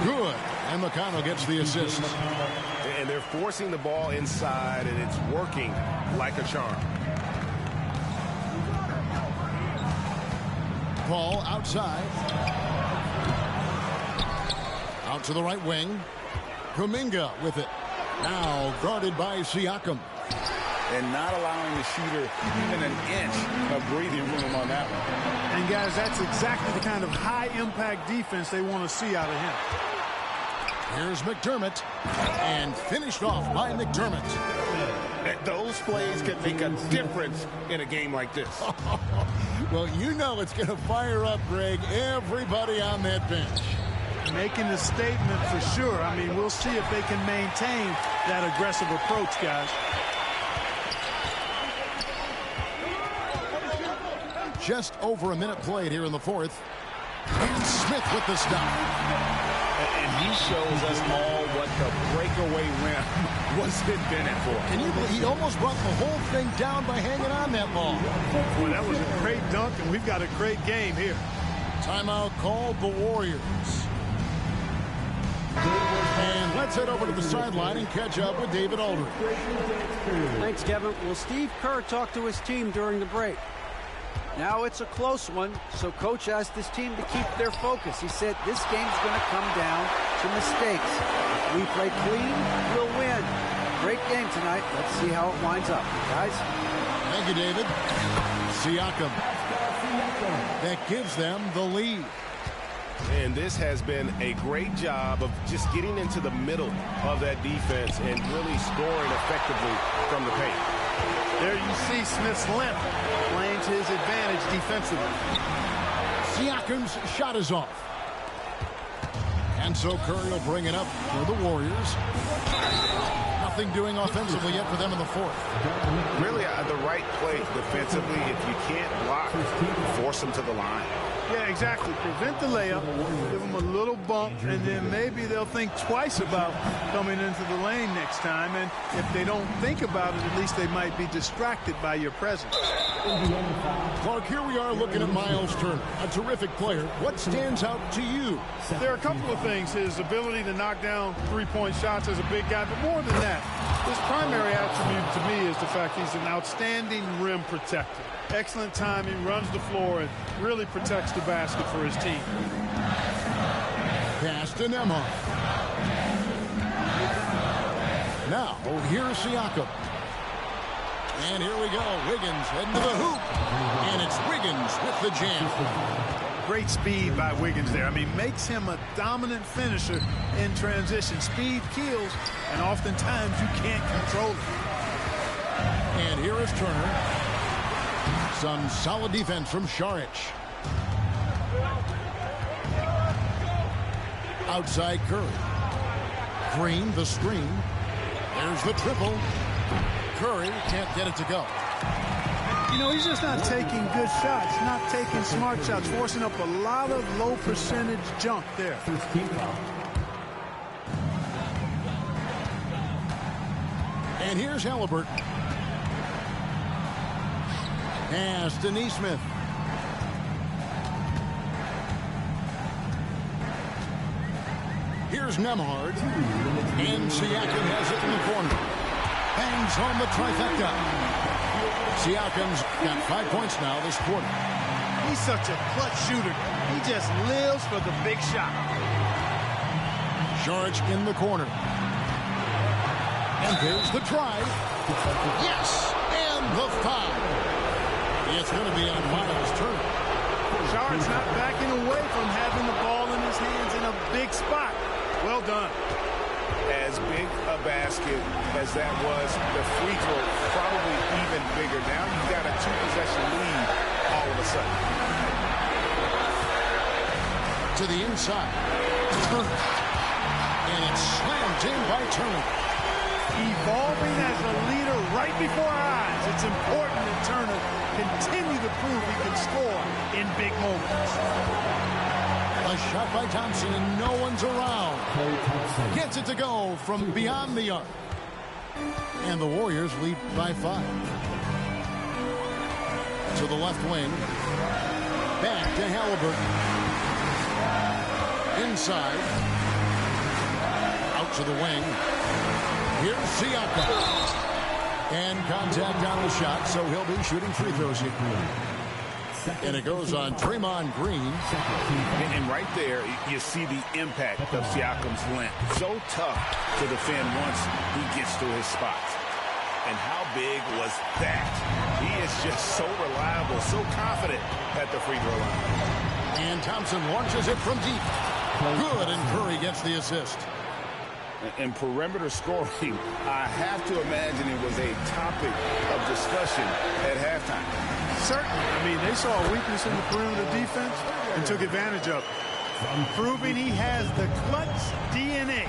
Good. And McConnell gets the assist. And they're forcing the ball inside, and it's working like a charm. Paul outside. Out to the right wing. Kuminga with it. Now guarded by Siakam. And not allowing the shooter even an inch of breathing room on that one. And, guys, that's exactly the kind of high-impact defense they want to see out of him. Here's McDermott. And finished off by McDermott. Those plays can make a difference in a game like this. Well, you know it's going to fire up, Greg, everybody on that bench. making a statement for sure. I mean, we'll see if they can maintain that aggressive approach, guys. Just over a minute played here in the fourth. And Smith with the stop. And he shows us all what the breakaway rim was invented for. Can you believe he almost brought the whole thing down by hanging on that ball? Well, that was a great dunk, and we've got a great game here. Timeout called the Warriors. And let's head over to the sideline and catch up with David Aldridge. Thanks, Kevin. Well, Steve Kerr talked to his team during the break. Now it's a close one, so Coach asked his team to keep their focus. He said this game's going to come down to mistakes. If we play clean, we'll win. Great game tonight. Let's see how it winds up. Guys? Thank you, David. Siakam. That gives them the lead. And this has been a great job of just getting into the middle of that defense and really scoring effectively from the paint. There you see Smith's length playing to his advantage defensively. Siakam's shot is off. And so Curry will bring it up for the Warriors. Nothing doing offensively yet for them in the fourth. Really the right play defensively. If you can't block, force them to the line. Yeah, exactly. Prevent the layup, give them a little bump, and then maybe they'll think twice about coming into the lane next time. And if they don't think about it, at least they might be distracted by your presence. Clark, here we are looking at Miles Turner, a terrific player. What stands out to you? There are a couple of things. His ability to knock down three-point shots as a big guy, but more than that, his primary attribute to me is the fact he's an outstanding rim protector. Excellent timing, runs the floor, and really protects the basket for his team. Pass to Nembhard. Now, here's Siakam. And here we go. Wiggins heading to the hoop. And it's Wiggins with the jam. Great speed by Wiggins there. I mean, makes him a dominant finisher in transition. Speed kills, and oftentimes you can't control it. And here is Turner. Some solid defense from Šarić. Outside Curry. Green, the screen. There's the triple. Curry can't get it to go. You know, he's just not taking good shots, not taking smart shots, forcing up a lot of low percentage junk there. And here's Halliburton. Pass to Nesmith. Here's Nembhard. And Siakam has it in the corner. Bangs home the trifecta. Siakam's got 5 points now this quarter. He's such a clutch shooter. He just lives for the big shot. Šarić in the corner. And there's the try. Yes! And the foul. It's going to be on Miles Turner. Šarić not backing away from having the ball in his hands in a big spot. Well done. As big a basket as that was, the free throw probably even bigger. Now you've got a 2-possession lead all of a sudden. To the inside. Turner. And it's slammed in by Turner. Evolving as a leader right before our eyes. It's important that Turner continue to prove he can score in big moments. A shot by Thompson and no one's around. Gets it to go from beyond the arc. And the Warriors lead by 5. To the left wing. Back to Halliburton. Inside. Out to the wing. Here's Siakam. And contact on the shot, so he'll be shooting free throws here. And it goes on Draymond Green. And right there, you see the impact of Siakam's length. So tough to defend once he gets to his spots. And how big was that? He is just so reliable, so confident at the free throw line. And Thompson launches it from deep. Good, and Curry gets the assist. And perimeter scoring, I have to imagine it was a topic of discussion at halftime. Certainly. I mean, they saw a weakness in the perimeter defense and took advantage of it. proving he has the clutch DNA.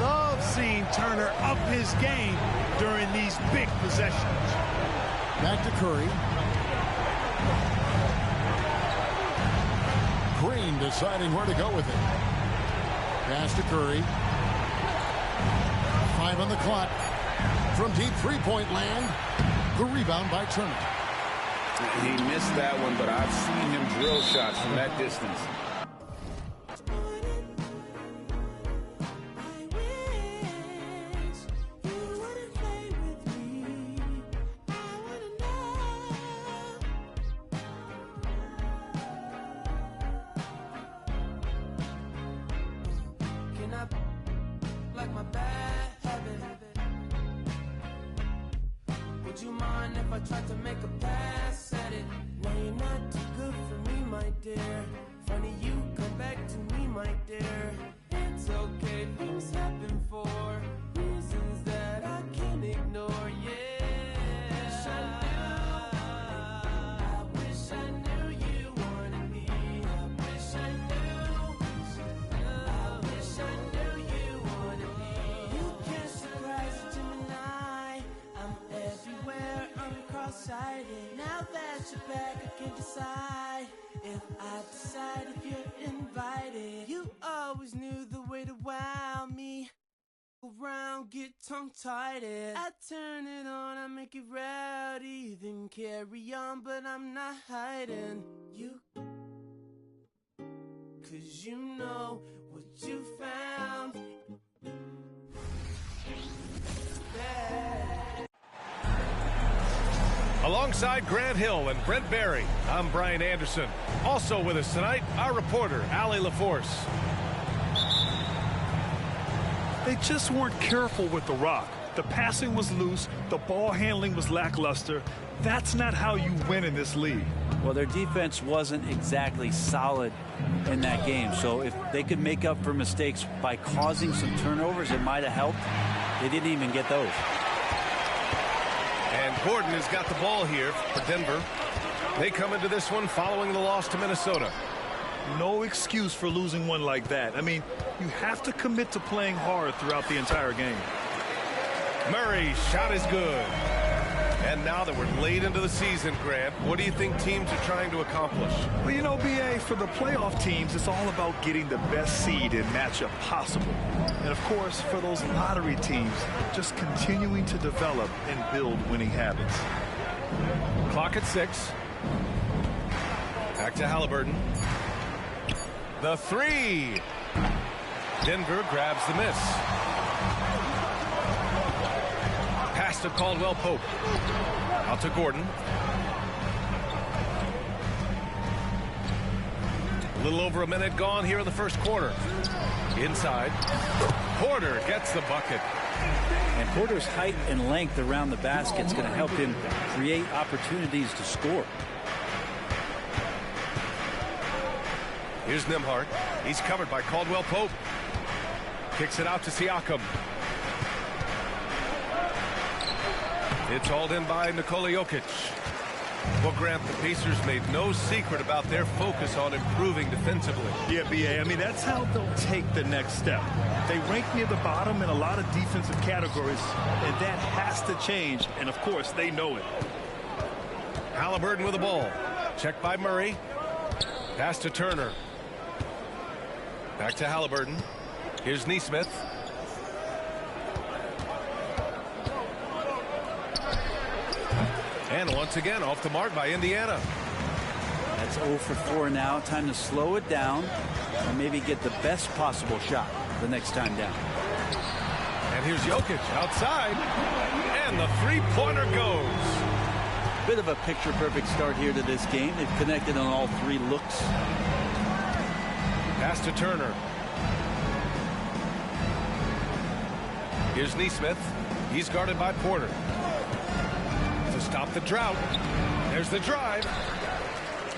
Love seeing Turner up his game during these big possessions. Back to Curry. Green deciding where to go with it. Pass to Curry. 5 on the clock. From deep three-point land. The rebound by Turner. He missed that one, but I've seen him drill shots from that distance. Would you mind if I tried to make a pass at it? No, you're not too good for me, my dear. Funny you come back to me, my dear. It's okay, things happen for reasons that I can't ignore, yeah. I wish I knew you wanted me. I wish I knew you wanted me. You can't surprise a Gemini. I'm everywhere, I'm cross-sighted. Now that you're back, I can decide if I decide if you're invited. You always knew the way to wow me. Around, get tongue-tied. I turn it on, I make it rowdy. Then carry on, but I'm not hiding. You, 'cause you know what you found. Alongside Grant Hill and Brent Barry, I'm Brian Anderson. Also with us tonight, our reporter, Allie LaForce. They just weren't careful with the rock. The passing was loose. The ball handling was lackluster. That's not how you win in this league. Well, their defense wasn't exactly solid in that game. So if they could make up for mistakes by causing some turnovers, it might have helped. They didn't even get those. And Gordon has got the ball here for Denver. They come into this one following the loss to Minnesota. No excuse for losing one like that. I mean, you have to commit to playing hard throughout the entire game. Murray's shot is good. And now that we're late into the season, Grant, what do you think teams are trying to accomplish? Well, you know, B.A., for the playoff teams, it's all about getting the best seed and matchup possible. And, of course, for those lottery teams, just continuing to develop and build winning habits. Clock at 6. Back to Halliburton. The three. Denver grabs the miss. Pass to Caldwell Pope. Out to Gordon. A little over a minute gone here in the first quarter. Inside. Porter gets the bucket. And Porter's height and length around the basket is going to help him create opportunities to score. Here's Nembhard. He's covered by Caldwell Pope. Kicks it out to Siakam. It's hauled in by Nikola Jokic. Well, Grant, the Pacers made no secret about their focus on improving defensively. Yeah, B.A., I mean, that's how they'll take the next step. They rank near the bottom in a lot of defensive categories, and that has to change, and, of course, they know it. Halliburton with the ball. Checked by Murray. Pass to Turner. Back to Halliburton. Here's Nesmith. And once again, off the mark by Indiana. That's 0 for 4 now. Time to slow it down and maybe get the best possible shot the next time down. And here's Jokic outside. And the three-pointer goes. Bit of a picture-perfect start here to this game. They've connected on all three looks. Pass to Turner. Here's Nesmith. He's guarded by Porter. To stop the drought. There's the drive.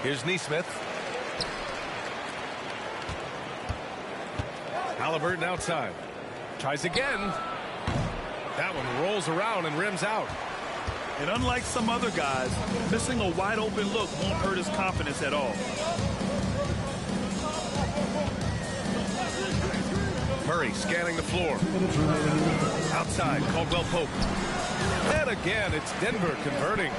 Here's Nesmith. Halliburton outside. Tries again. That one rolls around and rims out. And unlike some other guys, missing a wide open look won't hurt his confidence at all. Murray scanning the floor. Outside, Caldwell Pope. And again, it's Denver converting.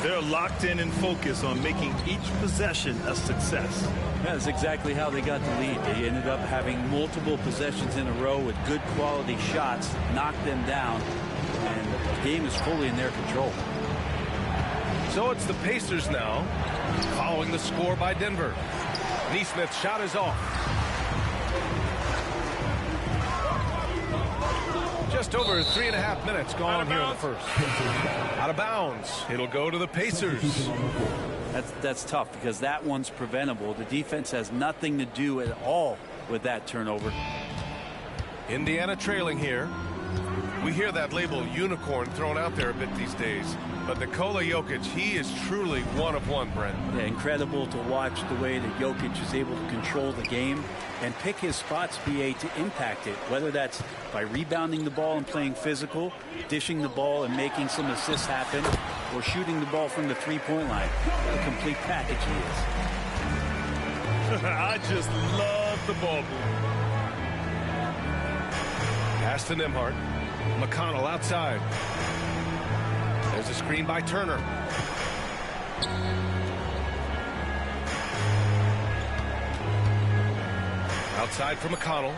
They're locked in and focused on making each possession a success. That's exactly how they got the lead. They ended up having multiple possessions in a row with good quality shots, knocked them down, and the game is fully in their control. So it's the Pacers now, following the score by Denver. Neesmith's shot is off. Just over 3.5 minutes gone here in the first. Out of bounds. It'll go to the Pacers. That's tough because that one's preventable. The defense has nothing to do at all with that turnover. Indiana trailing here. We hear that label unicorn thrown out there a bit these days. But Nikola Jokic, he is truly one of one, Brent. Yeah, incredible to watch the way that Jokic is able to control the game and pick his spots, BA, to impact it, whether that's by rebounding the ball and playing physical, dishing the ball and making some assists happen, or shooting the ball from the three-point line. What a complete package he is. I just love the ball move. Pass to Nembhard. McConnell outside. There's a screen by Turner. Outside for McConnell.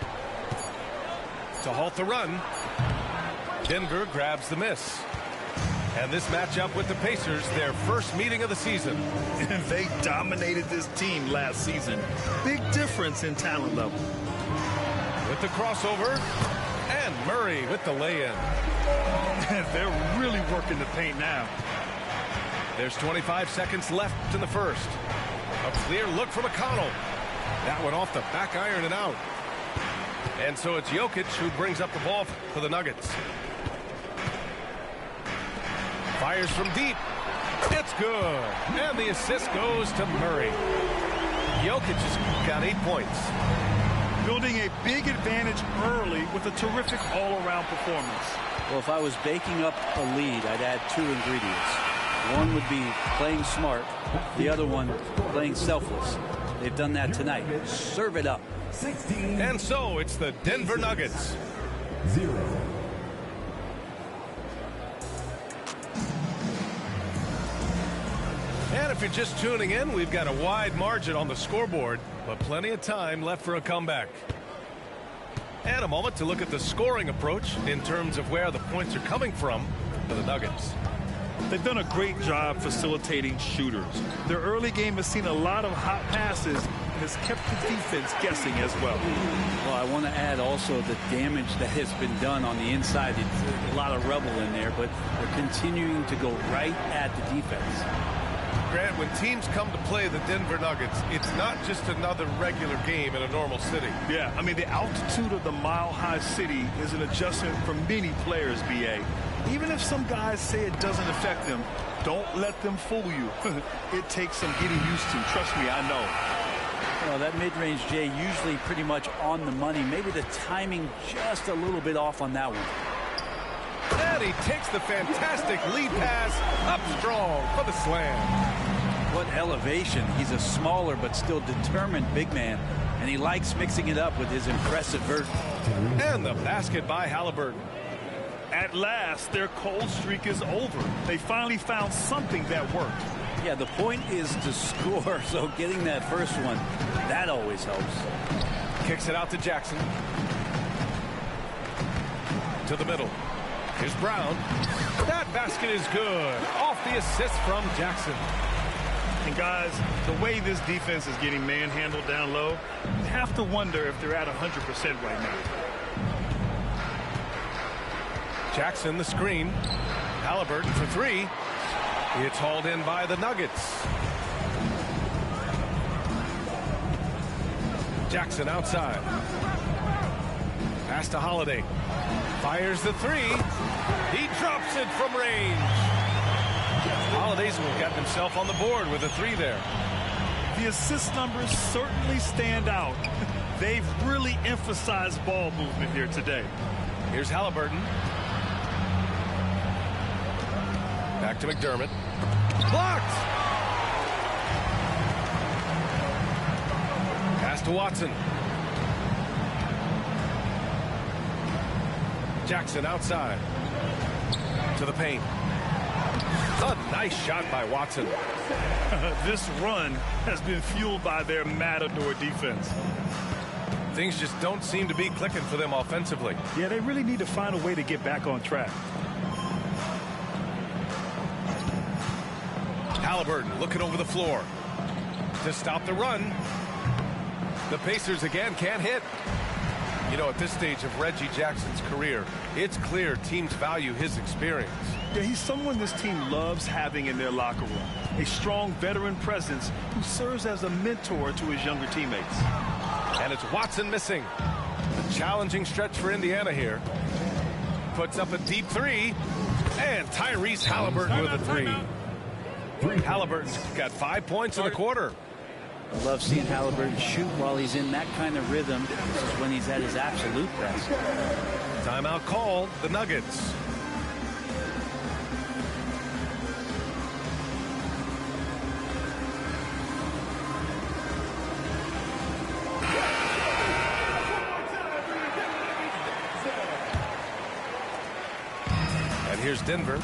To halt the run. Denver grabs the miss. And this matchup with the Pacers, their first meeting of the season. And they dominated this team last season. Big difference in talent level. With the crossover. And Murray with the lay-in. They're really working the paint now. There's 25 seconds left in the first. A clear look for McConnell. That one off the back iron and out. And so it's Jokic who brings up the ball for the Nuggets. Fires from deep. It's good. And the assist goes to Murray. Jokic has got 8 points. Building a big advantage early with a terrific all-around performance. Well, if I was baking up a lead, I'd add 2 ingredients. One would be playing smart. The other one, playing selfless. They've done that tonight. Serve it up. And so it's the Denver Nuggets. 0. And if you're just tuning in, we've got a wide margin on the scoreboard, but plenty of time left for a comeback. And a moment to look at the scoring approach in terms of where the points are coming from for the Nuggets. They've done a great job facilitating shooters. Their early game has seen a lot of hot passes and has kept the defense guessing as well. Well, I want to add also the damage that has been done on the inside. It's a lot of rubble in there, but they're continuing to go right at the defense. Grant, when teams come to play the Denver Nuggets, it's not just another regular game in a normal city. Yeah, I mean, the altitude of the mile-high city is an adjustment for many players, BA. Even if some guys say it doesn't affect them, don't let them fool you. It takes some getting used to. Trust me, I know. Well, that mid-range, Jay, usually pretty much on the money. Maybe the timing just a little bit off on that one. And he takes the fantastic lead pass up strong for the slam. What elevation. He's a smaller but still determined big man, and he likes mixing it up with his impressive vert. And the basket by Halliburton. At last, their cold streak is over. They finally found something that worked. Yeah, the point is to score, so getting that first one, that always helps. Kicks it out to Jackson. To the middle. Here's Brown. That basket is good. Off the assist from Jackson. And guys, the way this defense is getting manhandled down low, you have to wonder if they're at 100% right now. Jackson the screen. Halliburton for 3. It's hauled in by the Nuggets. Jackson outside. Pass to Holiday. Fires the 3. He drops it from range. Holiday's got himself on the board with a 3 there. The assist numbers certainly stand out. They've really emphasized ball movement here today. Here's Halliburton. Back to McDermott. Blocked! Pass to Watson. Jackson outside. To the paint. A nice shot by Watson. This run has been fueled by their Matador defense. Things just don't seem to be clicking for them offensively. Yeah, they really need to find a way to get back on track. Halliburton looking over the floor to stop the run. The Pacers again can't hit. You know, at this stage of Reggie Jackson's career, it's clear teams value his experience. Yeah, he's someone this team loves having in their locker room. A strong veteran presence who serves as a mentor to his younger teammates. And it's Watson missing. A challenging stretch for Indiana here. Puts up a deep three. And Tyrese Halliburton with a three. Halliburton's got 5 points in the quarter. I love seeing Halliburton shoot while he's in that kind of rhythm. This is when he's at his absolute best. Timeout called, the Nuggets. And here's Denver.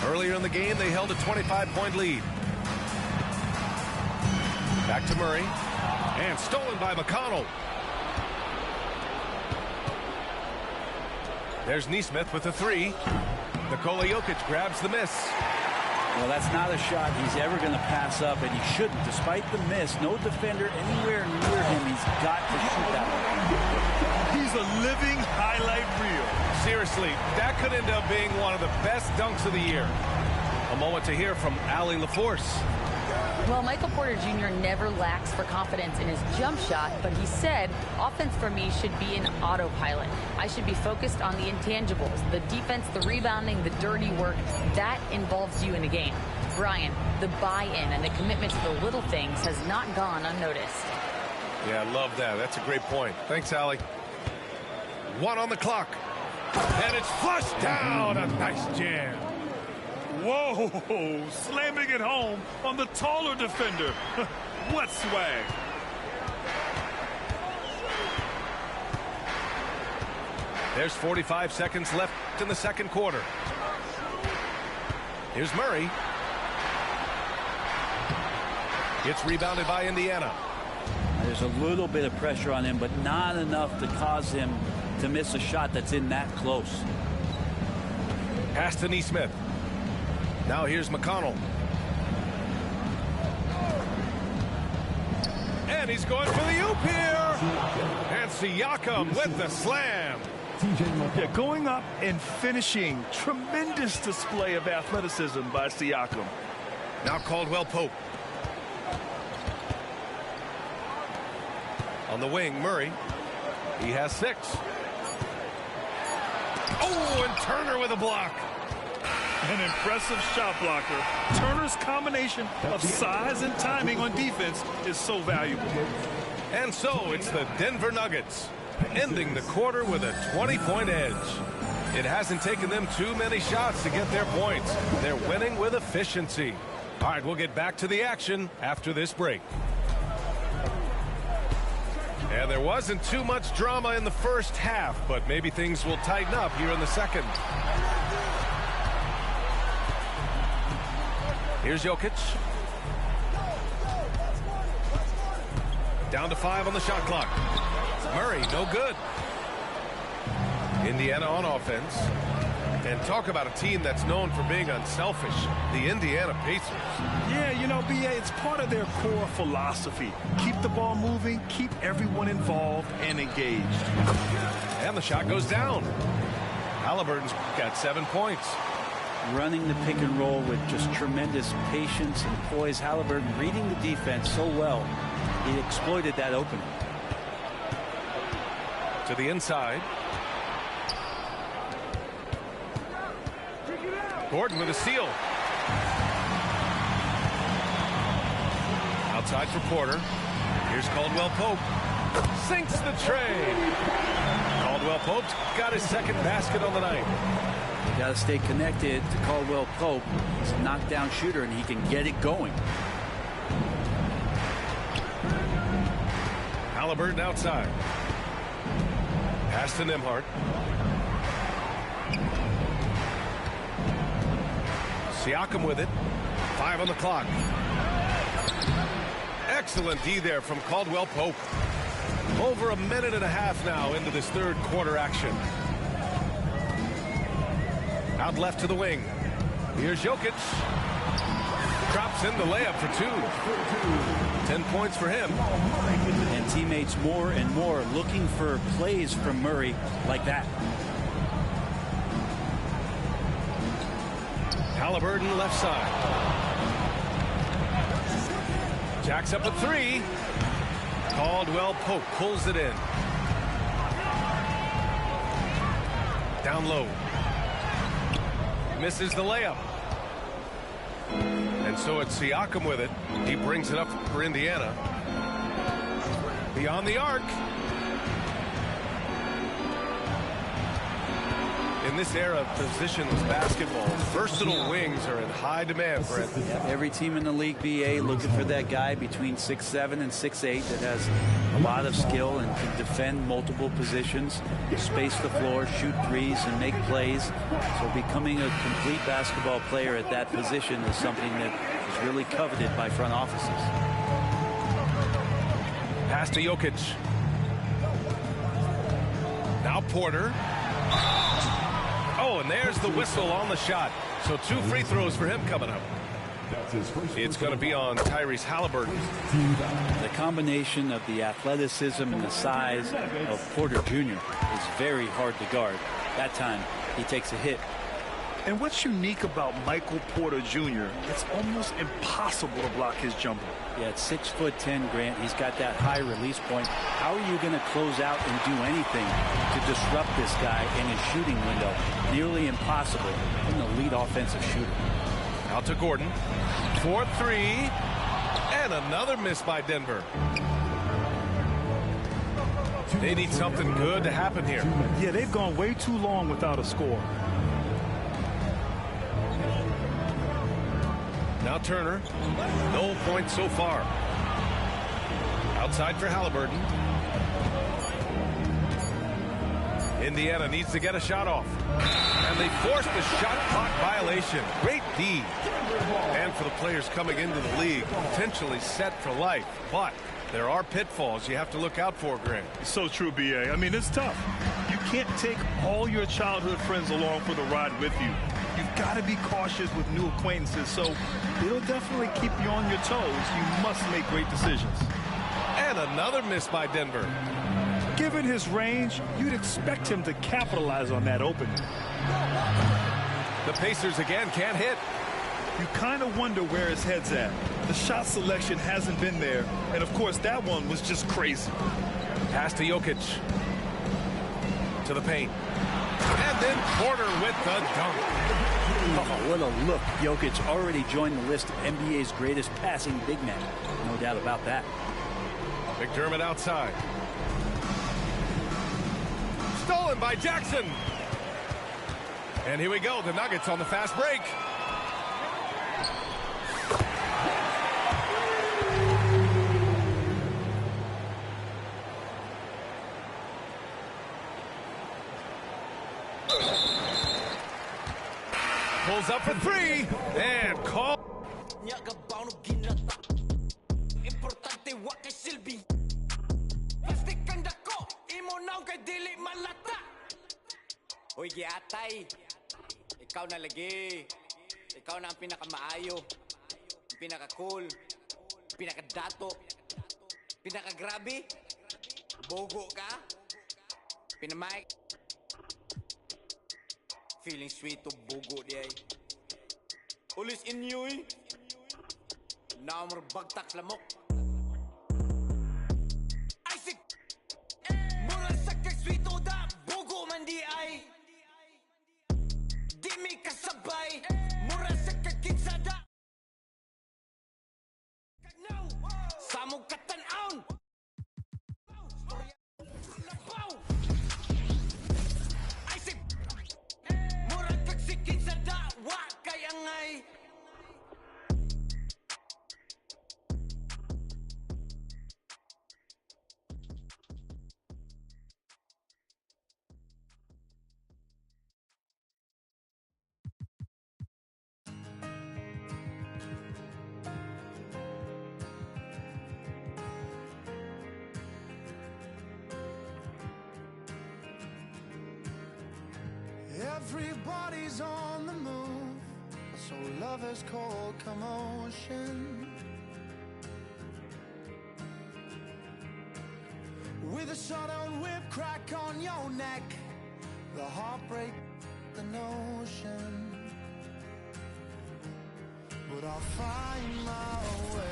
Earlier in the game, they held a 25-point lead. Back to Murray. And stolen by McConnell. There's Nesmith with a three. Nikola Jokic grabs the miss. Well, that's not a shot he's ever going to pass up, and he shouldn't. Despite the miss, no defender anywhere near him. He's got to shoot that one. He's a living highlight reel. Seriously, that could end up being one of the best dunks of the year. A moment to hear from Allie LaForce. Well, Michael Porter Jr. never lacks for confidence in his jump shot, but he said, offense for me should be an autopilot. I should be focused on the intangibles, the defense, the rebounding, the dirty work. That involves you in the game. Brian, the buy-in and the commitment to the little things has not gone unnoticed. Yeah, I love that. That's a great point. Thanks, Allie. 1 on the clock. And it's flushed down. A nice jam. Whoa, slamming it home on the taller defender. What swag. There's 45 seconds left in the second quarter. Here's Murray. Gets rebounded by Indiana. There's a little bit of pressure on him, but not enough to cause him to miss a shot that's in that close. Pass to Nesmith. Now here's McConnell. And he's going for the oop here. And Siakam with the slam. Yeah, going up and finishing. Tremendous display of athleticism by Siakam. Now Caldwell Pope. On the wing, Murray. He has 6. Oh, and Turner with a block. An impressive shot blocker. Turner's combination of size and timing on defense is so valuable. And so it's the Denver Nuggets ending the quarter with a 20-point edge. It hasn't taken them too many shots to get their points. They're winning with efficiency. All right, we'll get back to the action after this break. And there wasn't too much drama in the first half, but maybe things will tighten up here in the second. Here's Jokic. Down to 5 on the shot clock. Murray, no good. Indiana on offense. And talk about a team that's known for being unselfish. The Indiana Pacers. Yeah, you know, B.A., it's part of their core philosophy. Keep the ball moving, keep everyone involved and engaged. And the shot goes down. Halliburton's got 7 points. Running the pick and roll with just tremendous patience and poise. Halliburton reading the defense so well. He exploited that opening. To the inside. Gordon with a steal. Outside for Porter. Here's Caldwell Pope. Sinks the tray. Caldwell Pope's got his second basket on the night. You got to stay connected to Caldwell Pope. He's a knockdown shooter, and he can get it going. Halliburton outside. Pass to Nembhard. Siakam with it. 5 on the clock. Excellent D there from Caldwell Pope. Over a minute and a half now into this third quarter action. Out left to the wing. Here's Jokic. Drops in the layup for 2. 10 points for him. And teammates more and more looking for plays from Murray like that. Halliburton left side. Jacks up a 3. Caldwell Pope pulls it in. Down low. Misses the layup. And so it's Siakam with it. He brings it up for Indiana. Beyond the arc. In this era of positionless basketball, versatile wings are in high demand, Brent. Every team in the league, BA, looking for that guy between 6'7" and 6'8" that has a lot of skill and can defend multiple positions, space the floor, shoot threes, and make plays. So becoming a complete basketball player at that position is something that is really coveted by front offices. Pass to Jokic. Now Porter. Oh, and there's the whistle on the shot. So 2 free throws for him coming up. It's going to be on Tyrese Halliburton. The combination of the athleticism and the size of Porter Jr. is very hard to guard. That time, he takes a hit. And what's unique about Michael Porter Jr., it's almost impossible to block his jumper. Yeah, at 6'10", Grant, he's got that high release point. How are you going to close out and do anything to disrupt this guy in his shooting window? Nearly impossible from the lead offensive shooter. Out to Gordon. 4-3. And another miss by Denver. They need something good to happen here. Yeah, they've gone way too long without a score. Now Turner. No points so far. Outside for Halliburton. Indiana needs to get a shot off. And they forced the shot clock violation. Great D. And for the players coming into the league, potentially set for life. But there are pitfalls you have to look out for, Grant. So true, B.A. I mean, it's tough. You can't take all your childhood friends along for the ride with you. You've got to be cautious with new acquaintances, so it'll definitely keep you on your toes. You must make great decisions. And another miss by Denver. Given his range, you'd expect him to capitalize on that opening. The Pacers again can't hit. You kind of wonder where his head's at. The shot selection hasn't been there, and of course that one was just crazy. Pass to Jokic. To the paint. And then Porter with the dunk. Oh, what a look. Jokic already joined the list of NBA's greatest passing big men. No doubt about that. McDermott outside. Stolen by Jackson. And here we go. The Nuggets on the fast break. Pulls up for 3 and call. Hoy giatay, ikaw na lagi, ikaw na ang pinakamaayo, pinaka-cool, pinaka-dato, pinaka-grabe, bogo ka, pinamay. Feeling sweet to bugo di ay. Ulis inyoy. Namar bagtak lamok. Everybody's on the move, so lovers cold commotion. With a sudden whip crack on your neck, the heartbreak, the notion. But I'll find my way.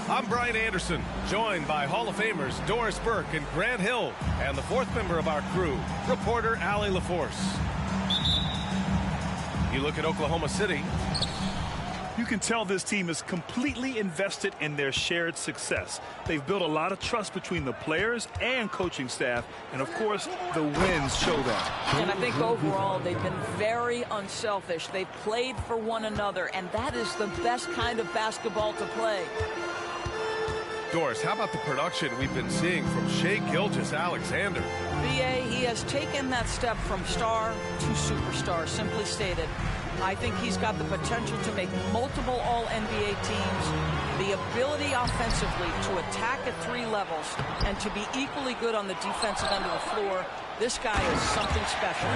I'm Brian Anderson, joined by Hall of Famers Doris Burke and Grant Hill, and the fourth member of our crew, reporter Allie LaForce. You look at Oklahoma City. You can tell this team is completely invested in their shared success. They've built a lot of trust between the players and coaching staff, and of course, the wins show that. And I think overall, they've been very unselfish. They've played for one another, and that is the best kind of basketball to play. Doris, how about the production we've been seeing from Shai Gilgeous-Alexander? B.A., he has taken that step from star to superstar, simply stated. I think he's got the potential to make multiple All-NBA teams, the ability offensively to attack at 3 levels, and to be equally good on the defensive end of the floor. This guy is something special.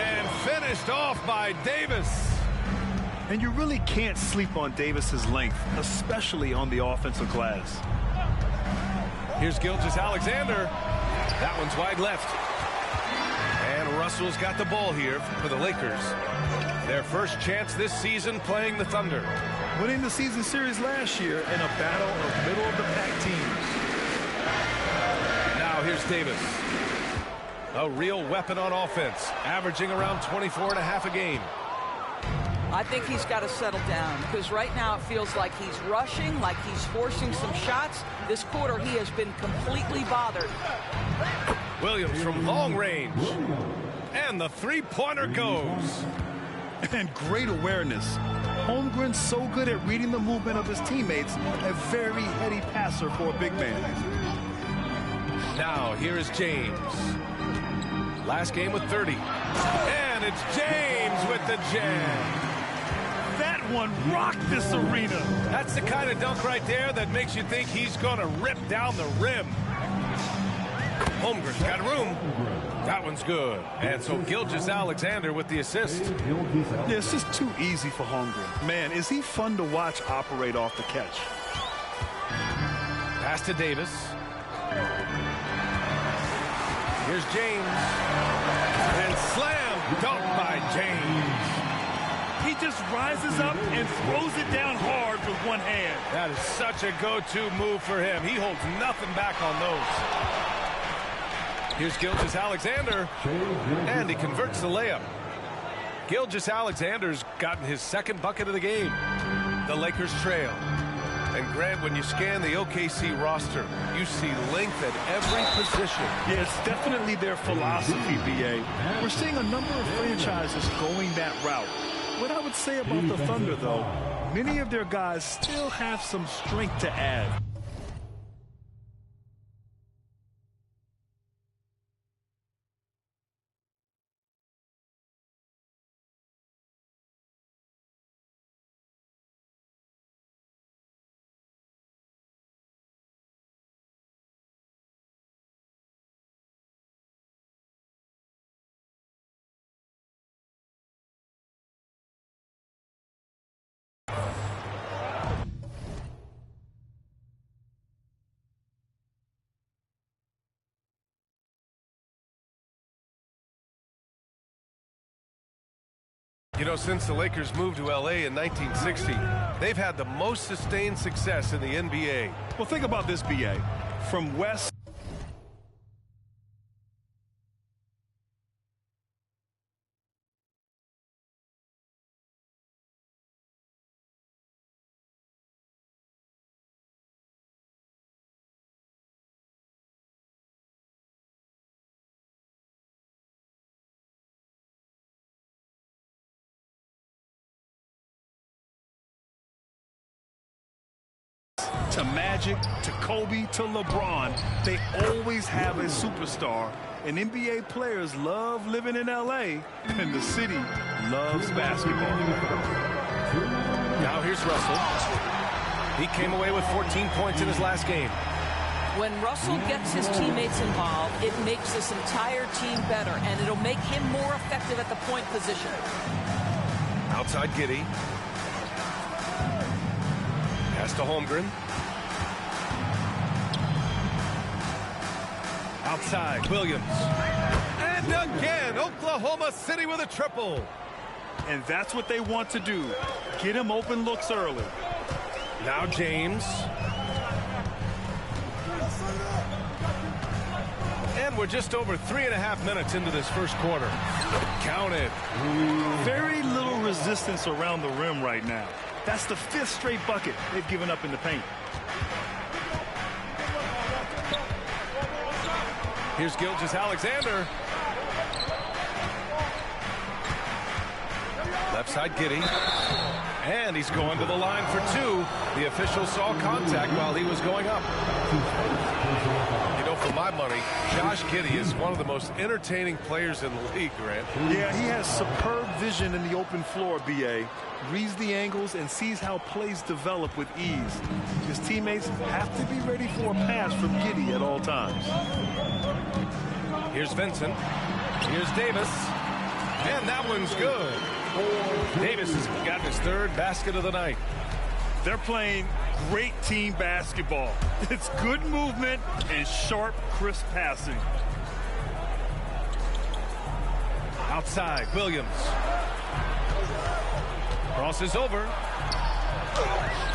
And finished off by Davis. And you really can't sleep on Davis's length, especially on the offensive glass. Here's Gilgeous-Alexander. That one's wide left. And Russell's got the ball here for the Lakers. Their first chance this season playing the Thunder. Winning the season series last year in a battle of middle-of-the-pack teams. Now here's Davis. A real weapon on offense, averaging around 24.5 a game. I think he's got to settle down, because right now it feels like he's rushing, like he's forcing some shots. This quarter he has been completely bothered. Williams from long range. And the three-pointer goes. And great awareness. Holmgren's so good at reading the movement of his teammates, a very heady passer for a big man. Now here is James. Last game with 30. And it's James with the jam. That one rocked this arena. That's the kind of dunk right there that makes you think he's going to rip down the rim. Holmgren's got room. That one's good. And so Gilgeous-Alexander with the assist. Yeah, it's just too easy for Holmgren. Man, is he fun to watch operate off the catch. Pass to Davis. Here's James. And slam dunk by James. He just rises up and throws it down hard with one hand. That is such a go-to move for him. He holds nothing back on those. Here's Gilgeous-Alexander, and he converts the layup. Gilgeous-Alexander's gotten his second bucket of the game. The Lakers trail. And Grant, when you scan the OKC roster, you see length at every position. Yeah, it's definitely their philosophy, B.A. We're seeing a number of franchises going that route. What I would say about the Thunder, though, many of their guys still have some strength to add. You know, since the Lakers moved to L.A. in 1960, they've had the most sustained success in the NBA. Well, think about this, B.A. From West to Magic, to Kobe, to LeBron, they always have a superstar. And NBA players love living in LA, and the city loves basketball. Now here's Russell. He came away with 14 points in his last game. When Russell gets his teammates involved, it makes this entire team better, and it'll make him more effective at the point position. Outside Giddey. Pass to Holmgren. Outside Williams. And again, Oklahoma City with a triple. And that's what they want to do. Get him open looks early. Now James. And we're just over 3.5 minutes into this first quarter. Count it. Very little resistance around the rim right now. That's the 5th straight bucket they've given up in the paint. Here's Gilgeous-Alexander. Left side Giddey. And he's going to the line for 2. The official saw contact while he was going up. You know, for my money, Josh Giddey is one of the most entertaining players in the league, Grant. Yeah, he has superb vision in the open floor, B.A. Reads the angles and sees how plays develop with ease. His teammates have to be ready for a pass from Giddey at all times. Here's Vincent. Here's Davis. And that one's good. Davis has got his 3rd basket of the night. They're playing great team basketball. It's good movement and sharp, crisp passing. Outside, Williams. Crosses over.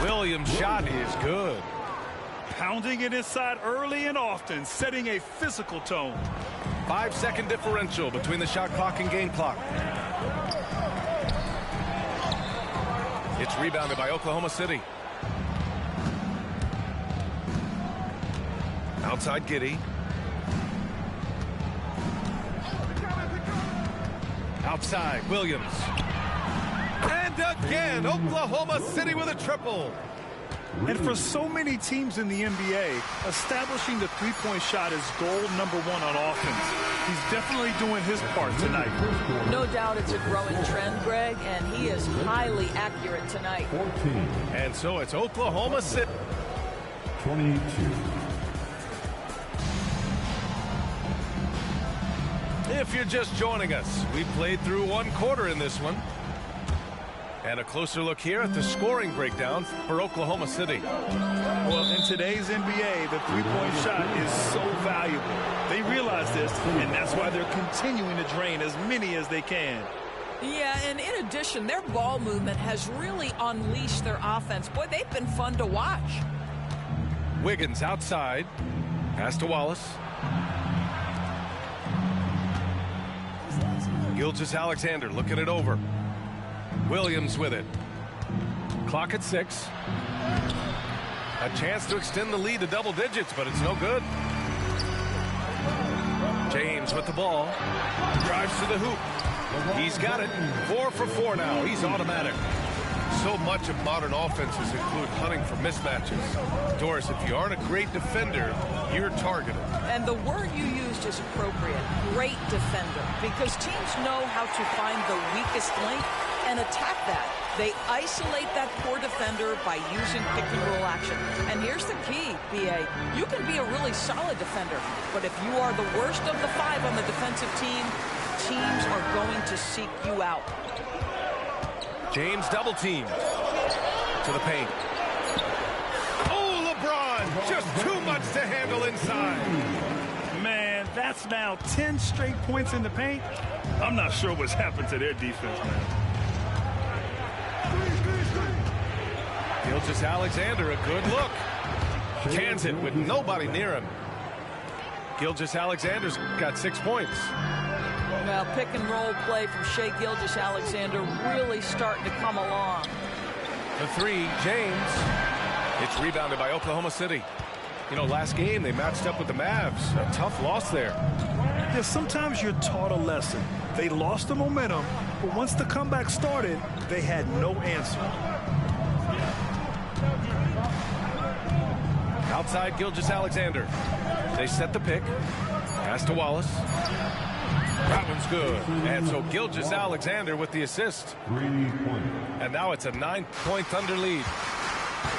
Williams' shot is good. Pounding it inside early and often, setting a physical tone. 5-second differential between the shot clock and game clock. It's rebounded by Oklahoma City. Outside Giddey. Outside Williams. And again, Oklahoma City with a triple. And for so many teams in the NBA, establishing the three-point shot is goal number 1 on offense. He's definitely doing his part tonight. No doubt it's a growing trend, Greg, and he is highly accurate tonight. 14. And so it's Oklahoma City. 22. If you're just joining us, we played through 1 quarter in this one. And a closer look here at the scoring breakdown for Oklahoma City. Well, in today's NBA, the three-point shot is so valuable. They realize this, and that's why they're continuing to drain as many as they can. Yeah, and in addition, their ball movement has really unleashed their offense. Boy, they've been fun to watch. Wiggins outside. Pass to Wallace. Gilgeous-Alexander looking it over. Williams with it. Clock at 6. A chance to extend the lead to double digits, but it's no good. James with the ball. Drives to the hoop. He's got it. 4 for 4 now. He's automatic. So much of modern offenses include hunting for mismatches. Doris, if you aren't a great defender, you're targeted. And the word you used is appropriate. Great defender. Because teams know how to find the weakest link and attack that. They isolate that poor defender by using pick-and-roll action. And here's the key, B.A. You can be a really solid defender, but if you are the worst of the 5 on the defensive team, teams are going to seek you out. James double teamed to the paint. Oh, LeBron, just too much to handle inside. Man, that's now 10 straight points in the paint. I'm not sure what's happened to their defense, man. Gilgeous-Alexander, a good look. Cans it with nobody near him. Gilgeous-Alexander's got 6 points. Well, pick and roll play from Shai Gilgeous-Alexander really starting to come along. The 3, James. It's rebounded by Oklahoma City. You know, last game they matched up with the Mavs. A tough loss there. Yeah, sometimes you're taught a lesson. They lost the momentum, but once the comeback started, they had no answer. Outside Gilgeous-Alexander. They set the pick. Pass to Wallace. That one's good. And so Gilgeous-Alexander with the assist. 3 points. And now it's a 9-point Thunder lead.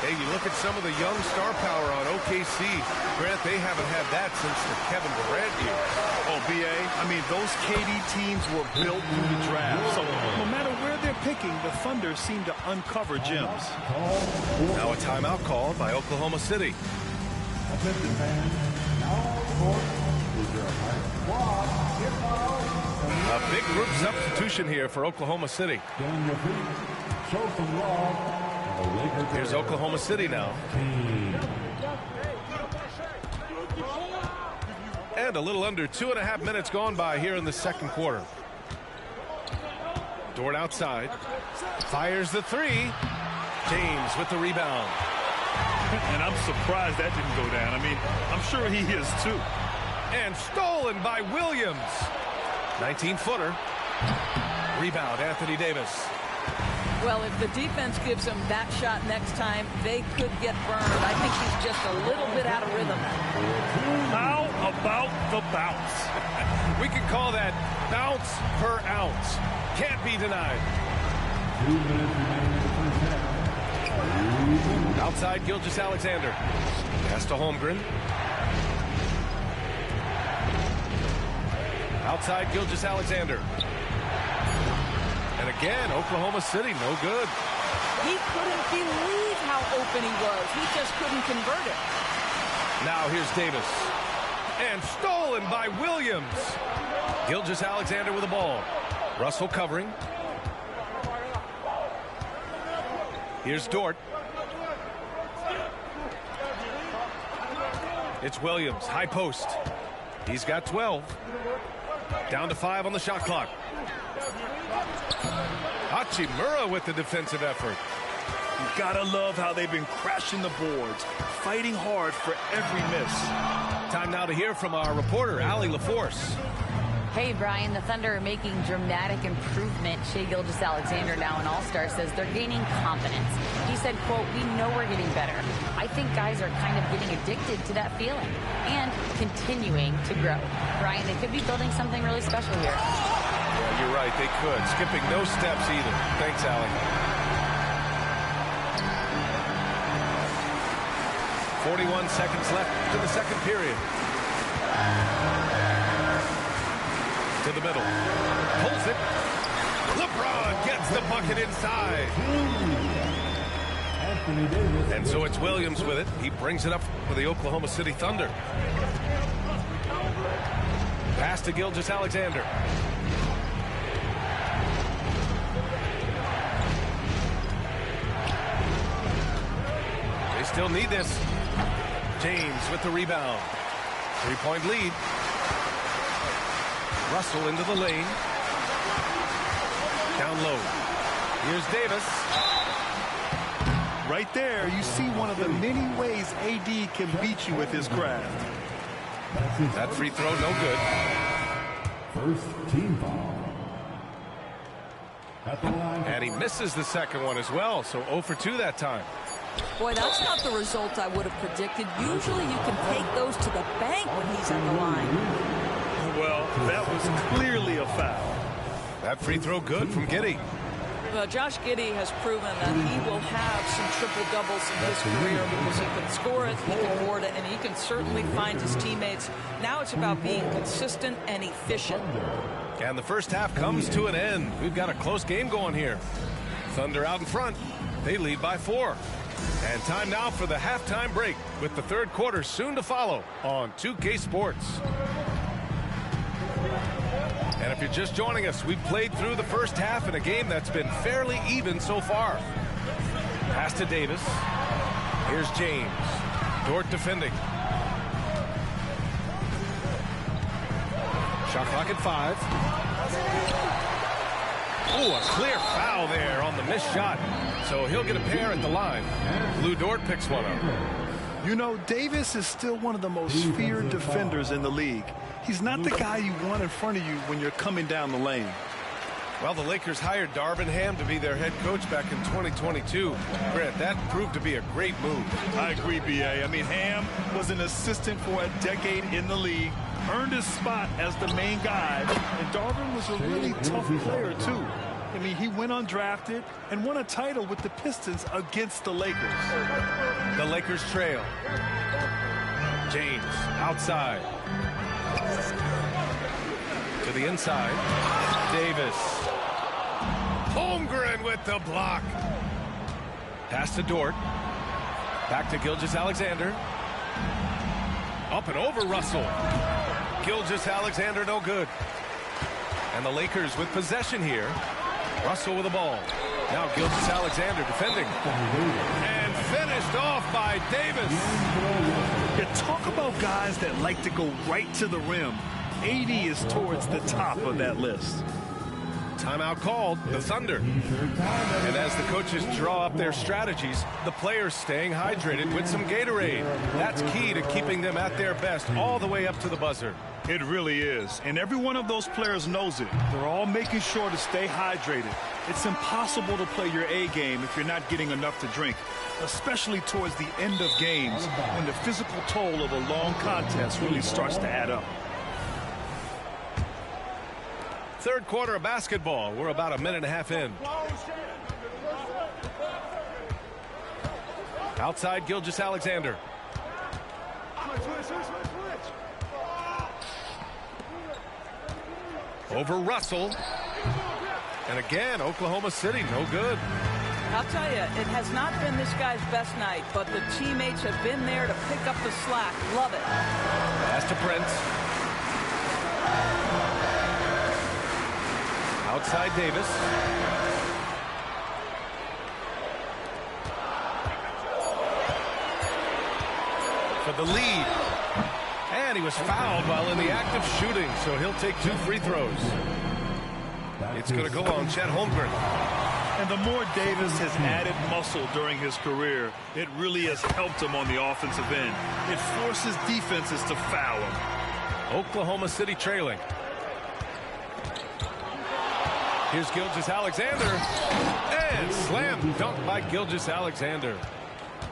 Hey, you look at some of the young star power on OKC. Grant, they haven't had that since the Kevin Durant years. Oh, B.A., I mean, those KD teams were built through the draft. So no matter where they're picking, the Thunder seem to uncover gems. Now a timeout called by Oklahoma City. A big group substitution here for Oklahoma City. Here's Oklahoma City now. And a little under 2.5 minutes gone by here in the second quarter. Dort outside. Fires the three. James with the rebound. And I'm surprised that didn't go down. I mean, I'm sure he is too. And stolen by Williams. 19-footer. Rebound, Anthony Davis. Well, if the defense gives him that shot next time, they could get burned. I think he's just a little bit out of rhythm. How about the bounce? We can call that bounce per ounce. Can't be denied. Outside, Gilgeous-Alexander. Pass to Holmgren. Outside, Gilgeous-Alexander. And again, Oklahoma City, no good. He couldn't believe how open he was. He just couldn't convert it. Now here's Davis. And stolen by Williams. Gilgeous-Alexander with the ball. Russell covering. Here's Dort. It's Williams, high post. He's got 12. Down to 5 on the shot clock. Hachimura with the defensive effort. You gotta love how they've been crashing the boards, fighting hard for every miss. Time now to hear from our reporter, Allie LaForce. Hey, Brian, the Thunder are making dramatic improvement. Shai Gilgeous-Alexander, now an all-star, says they're gaining confidence. He said, quote, "We know we're getting better. I think guys are kind of getting addicted to that feeling and continuing to grow." Brian, they could be building something really special here. Yeah, you're right, they could. Skipping no steps either. Thanks, Allie. 41 seconds left to the second period. To the middle. Pulls it. LeBron gets the bucket inside. And so it's Williams with it. He brings it up for the Oklahoma City Thunder. Pass to Gilgeous-Alexander. They still need this. James with the rebound. 3-point lead. Russell into the lane. Down low. Here's Davis. Right there, you see one of the many ways AD can beat you with his craft. That free throw, no good. First team foul. At the line. And he misses the second one as well, so 0 for 2 that time. Boy, that's not the result I would have predicted. Usually you can take those to the bank when he's at the line. Well, that was clearly a foul. That free throw good from Giddey. Well, Josh Giddey has proven that he will have some triple-doubles in his career because he can score it, he can board it, and he can certainly find his teammates. Now it's about being consistent and efficient. And the first half comes to an end. We've got a close game going here. Thunder out in front. They lead by 4. And time now for the halftime break with the third quarter soon to follow on 2K Sports. And if you're just joining us, we've played through the first half in a game that's been fairly even so far. Pass to Davis. Here's James. Dort defending. Shot clock at 5. Oh, a clear foul there on the missed shot. So he'll get a pair at the line. Lou Dort picks one up. You know, Davis is still one of the most feared defenders in the league. He's not the guy you want in front of you when you're coming down the lane. Well, the Lakers hired Darvin Ham to be their head coach back in 2022. Grant, that proved to be a great move. I agree, B.A. I mean, Ham was an assistant for a decade in the league, earned his spot as the main guy, and Darvin was a really tough player, too. I mean, he went undrafted and won a title with the Pistons against the Lakers. The Lakers trail. James outside. To the inside. Davis. Holmgren with the block. Pass to Dort. Back to Gilgeous-Alexander. Up and over Russell. Gilgeous-Alexander no good. And the Lakers with possession here. Russell with the ball. Now Gilgeous-Alexander defending. And finished off by Davis. Yeah, talk about guys that like to go right to the rim. 80 is towards the top of that list. Timeout called, the Thunder. And as the coaches draw up their strategies, the players staying hydrated with some Gatorade. That's key to keeping them at their best all the way up to the buzzer. It really is. And every one of those players knows it. They're all making sure to stay hydrated. It's impossible to play your A game if you're not getting enough to drink, especially towards the end of games when the physical toll of a long contest really starts to add up. Third quarter of basketball. We're about a minute and a half in. Outside Gilgeous-Alexander. Over Russell. And again, Oklahoma City, no good. I'll tell you, it has not been this guy's best night, but the teammates have been there to pick up the slack. Love it. Pass to Prince. Outside Davis. For the lead. And he was fouled while in the act of shooting, so he'll take 2 free throws. It's going to go on Chet Holmgren. And the more Davis has added muscle during his career, it really has helped him on the offensive end. It forces defenses to foul him. Oklahoma City trailing. Here's Gilgeous-Alexander. And slam dunk by Gilgeous-Alexander.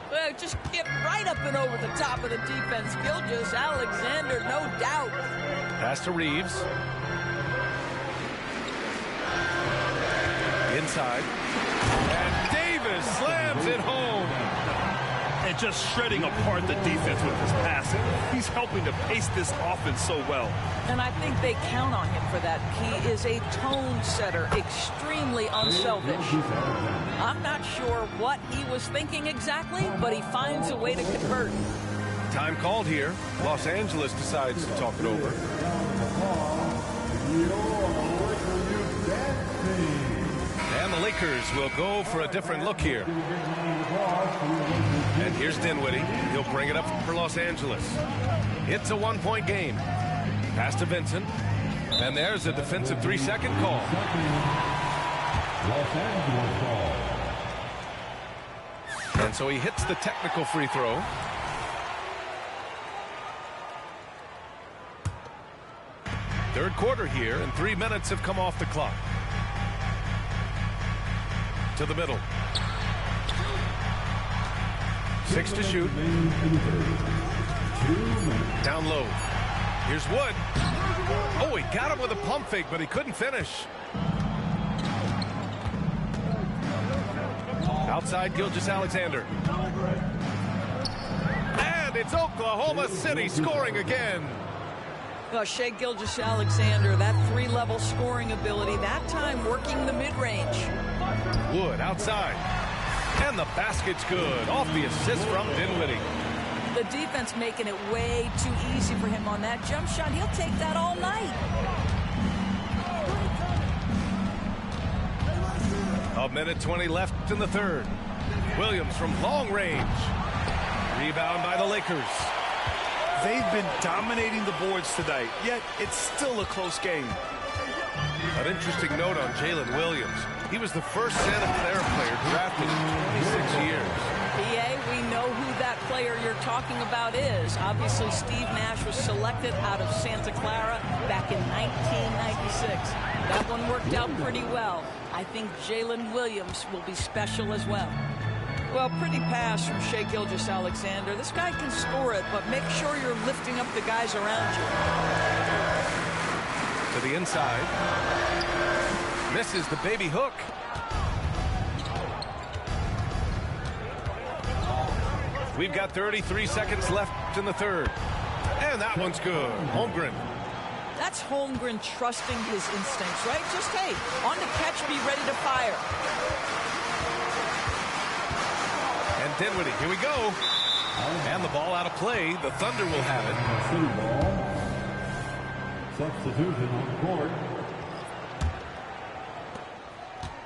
Well, just get right up and over the top of the defense. Gilgeous-Alexander, no doubt. Pass to Reeves. Inside. And Davis slams it home. And just shredding apart the defense with his passing. He's helping to pace this offense so well. And I think they count on him for that. He is a tone setter, extremely unselfish. I'm not sure what he was thinking exactly, but he finds a way to convert. Time called here. Los Angeles decides to talk it over. And the Lakers will go for a different look here. And here's Dinwiddie. He'll bring it up for Los Angeles. It's a 1-point game. Pass to Vincent. And there's a defensive 3-second call. And so he hits the technical free throw. Third quarter here, and 3 minutes have come off the clock. To the middle. 6 to shoot. Down low. Here's Wood. Oh, he got him with a pump fake, but he couldn't finish. Outside Gilgeous-Alexander. And it's Oklahoma City scoring again. Well, Shai Gilgeous-Alexander, that 3-level scoring ability, that time working the mid-range. Wood outside. And the basket's good. Off the assist from Dinwiddie. The defense making it way too easy for him on that jump shot. He'll take that all night. A minute 20 left in the third. Williams from long range. Rebound by the Lakers. They've been dominating the boards tonight, yet it's still a close game. An interesting note on Jalen Williams. He was the first Santa Clara player drafted in 26 years. PA, we know who that player you're talking about is. Obviously, Steve Nash was selected out of Santa Clara back in 1996. That one worked out pretty well. I think Jalen Williams will be special as well. Well, pretty pass from Shai Gilgeous-Alexander. This guy can score it, but make sure you're lifting up the guys around you. To the inside. Misses the baby hook. We've got 33 seconds left in the third. And that one's good. Holmgren. That's Holmgren trusting his instincts, right? Just, hey, on the catch, be ready to fire. And Dinwiddie, here we go. And the ball out of play. The Thunder will have it. Substitution on the court.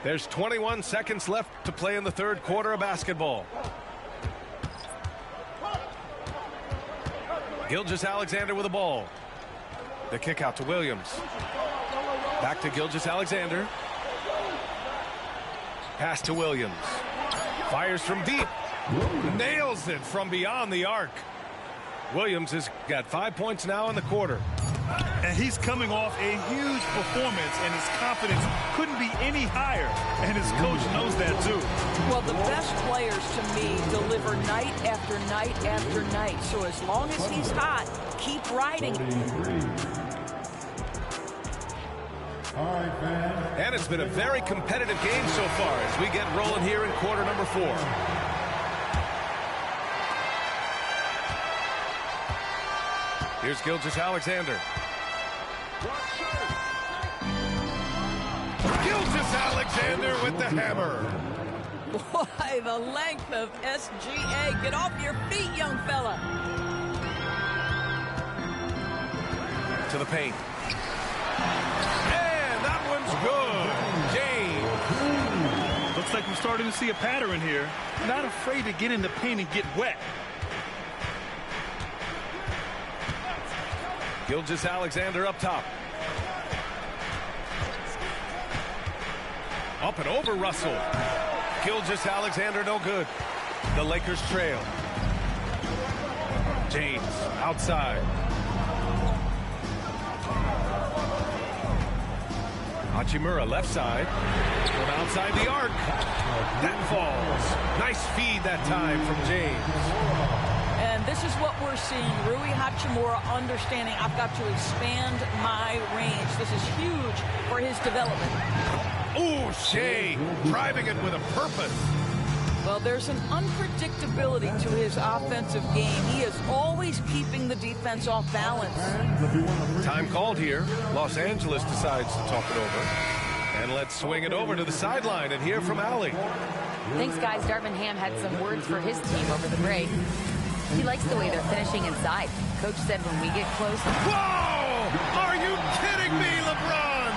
There's 21 seconds left to play in the third quarter of basketball. Gilgeous-Alexander with the ball. The kick out to Williams. Back to Gilgeous-Alexander. Pass to Williams. Fires from deep. Nails it from beyond the arc. Williams has got 5 points now in the quarter. And he's coming off a huge performance, and his confidence couldn't be any higher. And his coach knows that, too. Well, the best players, to me, deliver night after night after night. So as long as he's hot, keep riding. And it's been a very competitive game so far as we get rolling here in quarter number 4. Here's Gilgeous-Alexander. Gilgeous-Alexander with the hammer. Boy, the length of SGA. Get off your feet, young fella. To the paint. And that one's good. James. Looks like we're starting to see a pattern here. Not afraid to get in the paint and get wet. Gilgeous-Alexander up top. Up and over Russell. Gilgeous-Alexander no good. The Lakers trail. James outside. Hachimura left side. From outside the arc. That falls. Nice feed that time from James. And this is what we're seeing. Rui Hachimura understanding I've got to expand my range. This is huge for his development. Ooh, Shea driving it with a purpose. Well, there's an unpredictability to his offensive game. He is always keeping the defense off balance. Time called here. Los Angeles decides to talk it over. And let's swing it over to the sideline and hear from Allie. Thanks, guys. Darvin Ham had some words for his team over the break. He likes the way they're finishing inside. Coach said when we get close... Whoa! Are you kidding me, LeBron?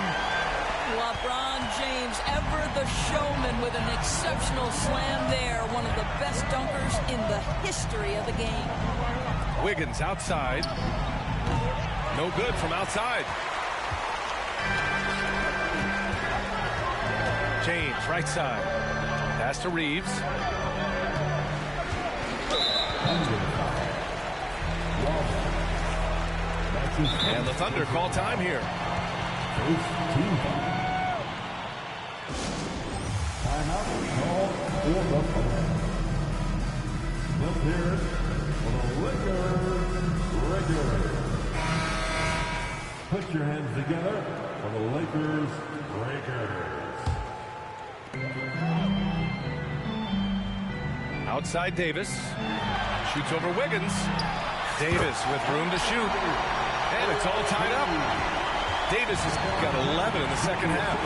LeBron James, ever the showman with an exceptional slam there. One of the best dunkers in the history of the game. Wiggins outside. No good from outside. James, right side. Pass to Reeves. And the Thunder call time here. Let's hear it for the Lakers regulars. Put your hands together for the Lakers Breakers. Outside Davis. Shoots over Wiggins. Davis with room to shoot. And it's all tied up. Davis has got 11 in the second half.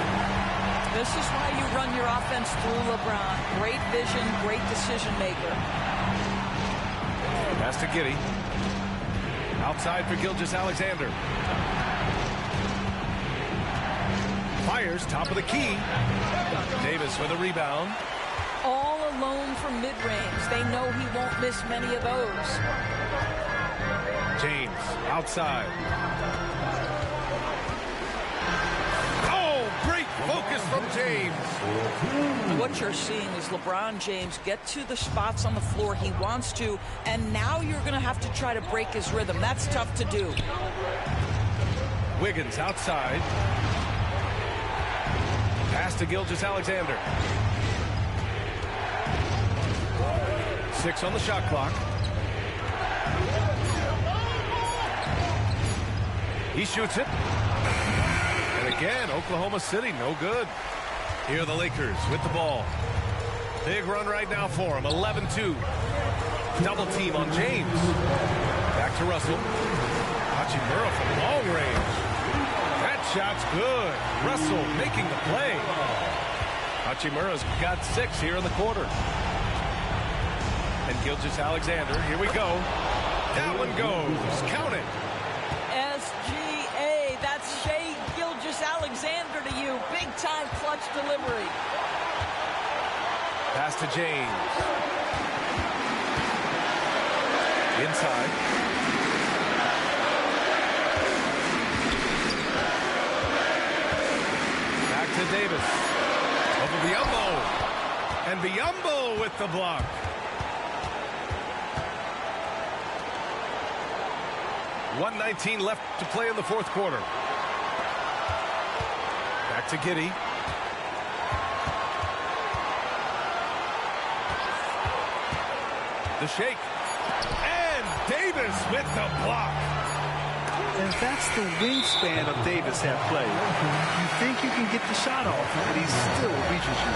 This is why you run your offense through LeBron. Great vision, great decision maker. Pass to Giddey. Outside for Gilgeous-Alexander. Fires, top of the key. Davis with a rebound. All alone from mid-range. They know he won't miss many of those. James outside. Oh, great focus from James. What you're seeing is LeBron James get to the spots on the floor he wants to, and now you're going to have to try to break his rhythm. That's tough to do. Wiggins outside. Pass to Gilgeous-Alexander. 6 on the shot clock. He shoots it. And it again. Oklahoma City, no good. Here are the Lakers with the ball. Big run right now for him. 11-2. Double team on James. Back to Russell. Hachimura from long range. That shot's good. Russell making the play. Hachimura's got 6 here in the quarter. And Gilgeous-Alexander, here we go. That one goes. Count it. SGA, that's Shai Gilgeous-Alexander to you. Big time clutch delivery. Pass to James. Inside. Back to Davis. Over Biyombo. And Biyombo with the block. .119 left to play in the fourth quarter. Back to Giddey. The shake. And Davis with the block. And that's the wingspan of Davis at play. You think you can get the shot off, but he still reaches you.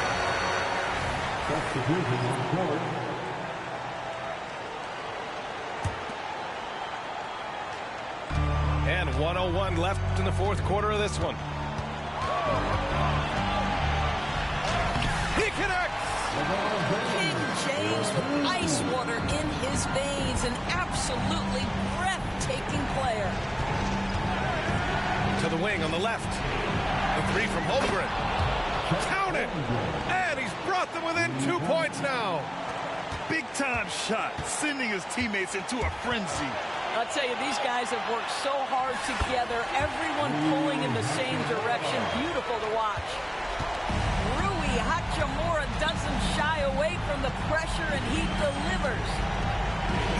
And 1:01 left in the fourth quarter of this one. He connects! King James with ice water in his veins. An absolutely breathtaking player. To the wing on the left. The 3 from Holmgren. Count it! And he's brought them within 2 points now. Big time shot, sending his teammates into a frenzy. I'll tell you, these guys have worked so hard together. Everyone pulling in the same direction. Beautiful to watch. Rui Hachimura doesn't shy away from the pressure, and he delivers.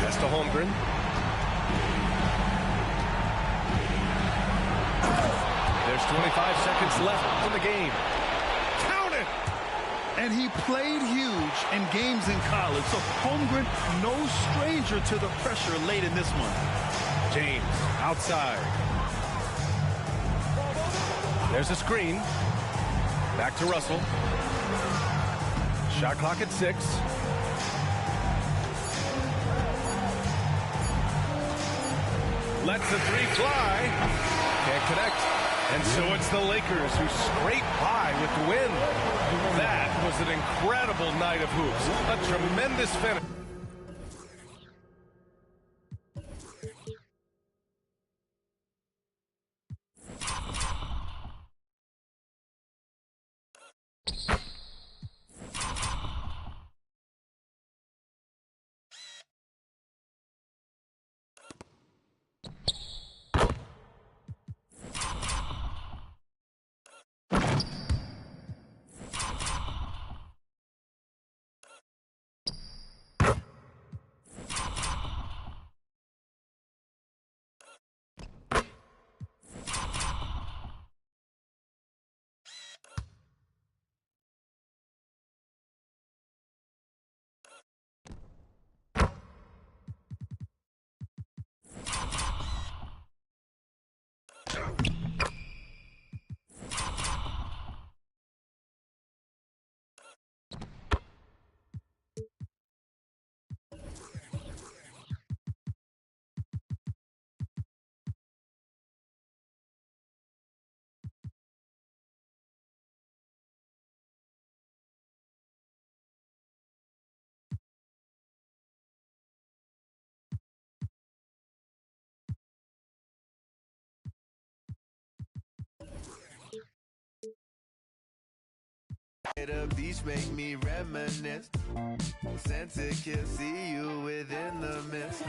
Pass to Holmgren. There's 25 seconds left in the game. Count it! And he played huge in games in college, so Holmgren, no stranger to the pressure late in this one. James, outside. There's a screen. Back to Russell. Shot clock at 6. Lets the 3 fly. Can't connect. And so it's the Lakers who scrape by with the win. That was an incredible night of hoops. A tremendous finish. The beach make me reminisce. Santa can see you within the mist.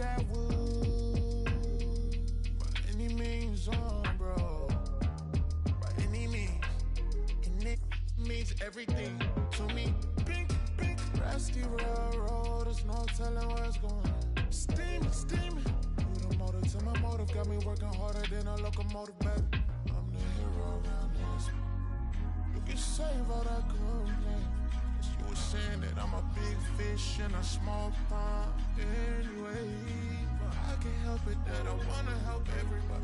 that wood by any means, bro. By any means, and it means everything to me. Pink, rusty railroad, there's no telling where it's going. Steaming. You the motor to my motive, got me working harder than a locomotive, baby. I'm the hero around this. You can save all that complaint. You were saying that I'm a big fish in a small pond anyway. But I can't help it that I wanna help everybody.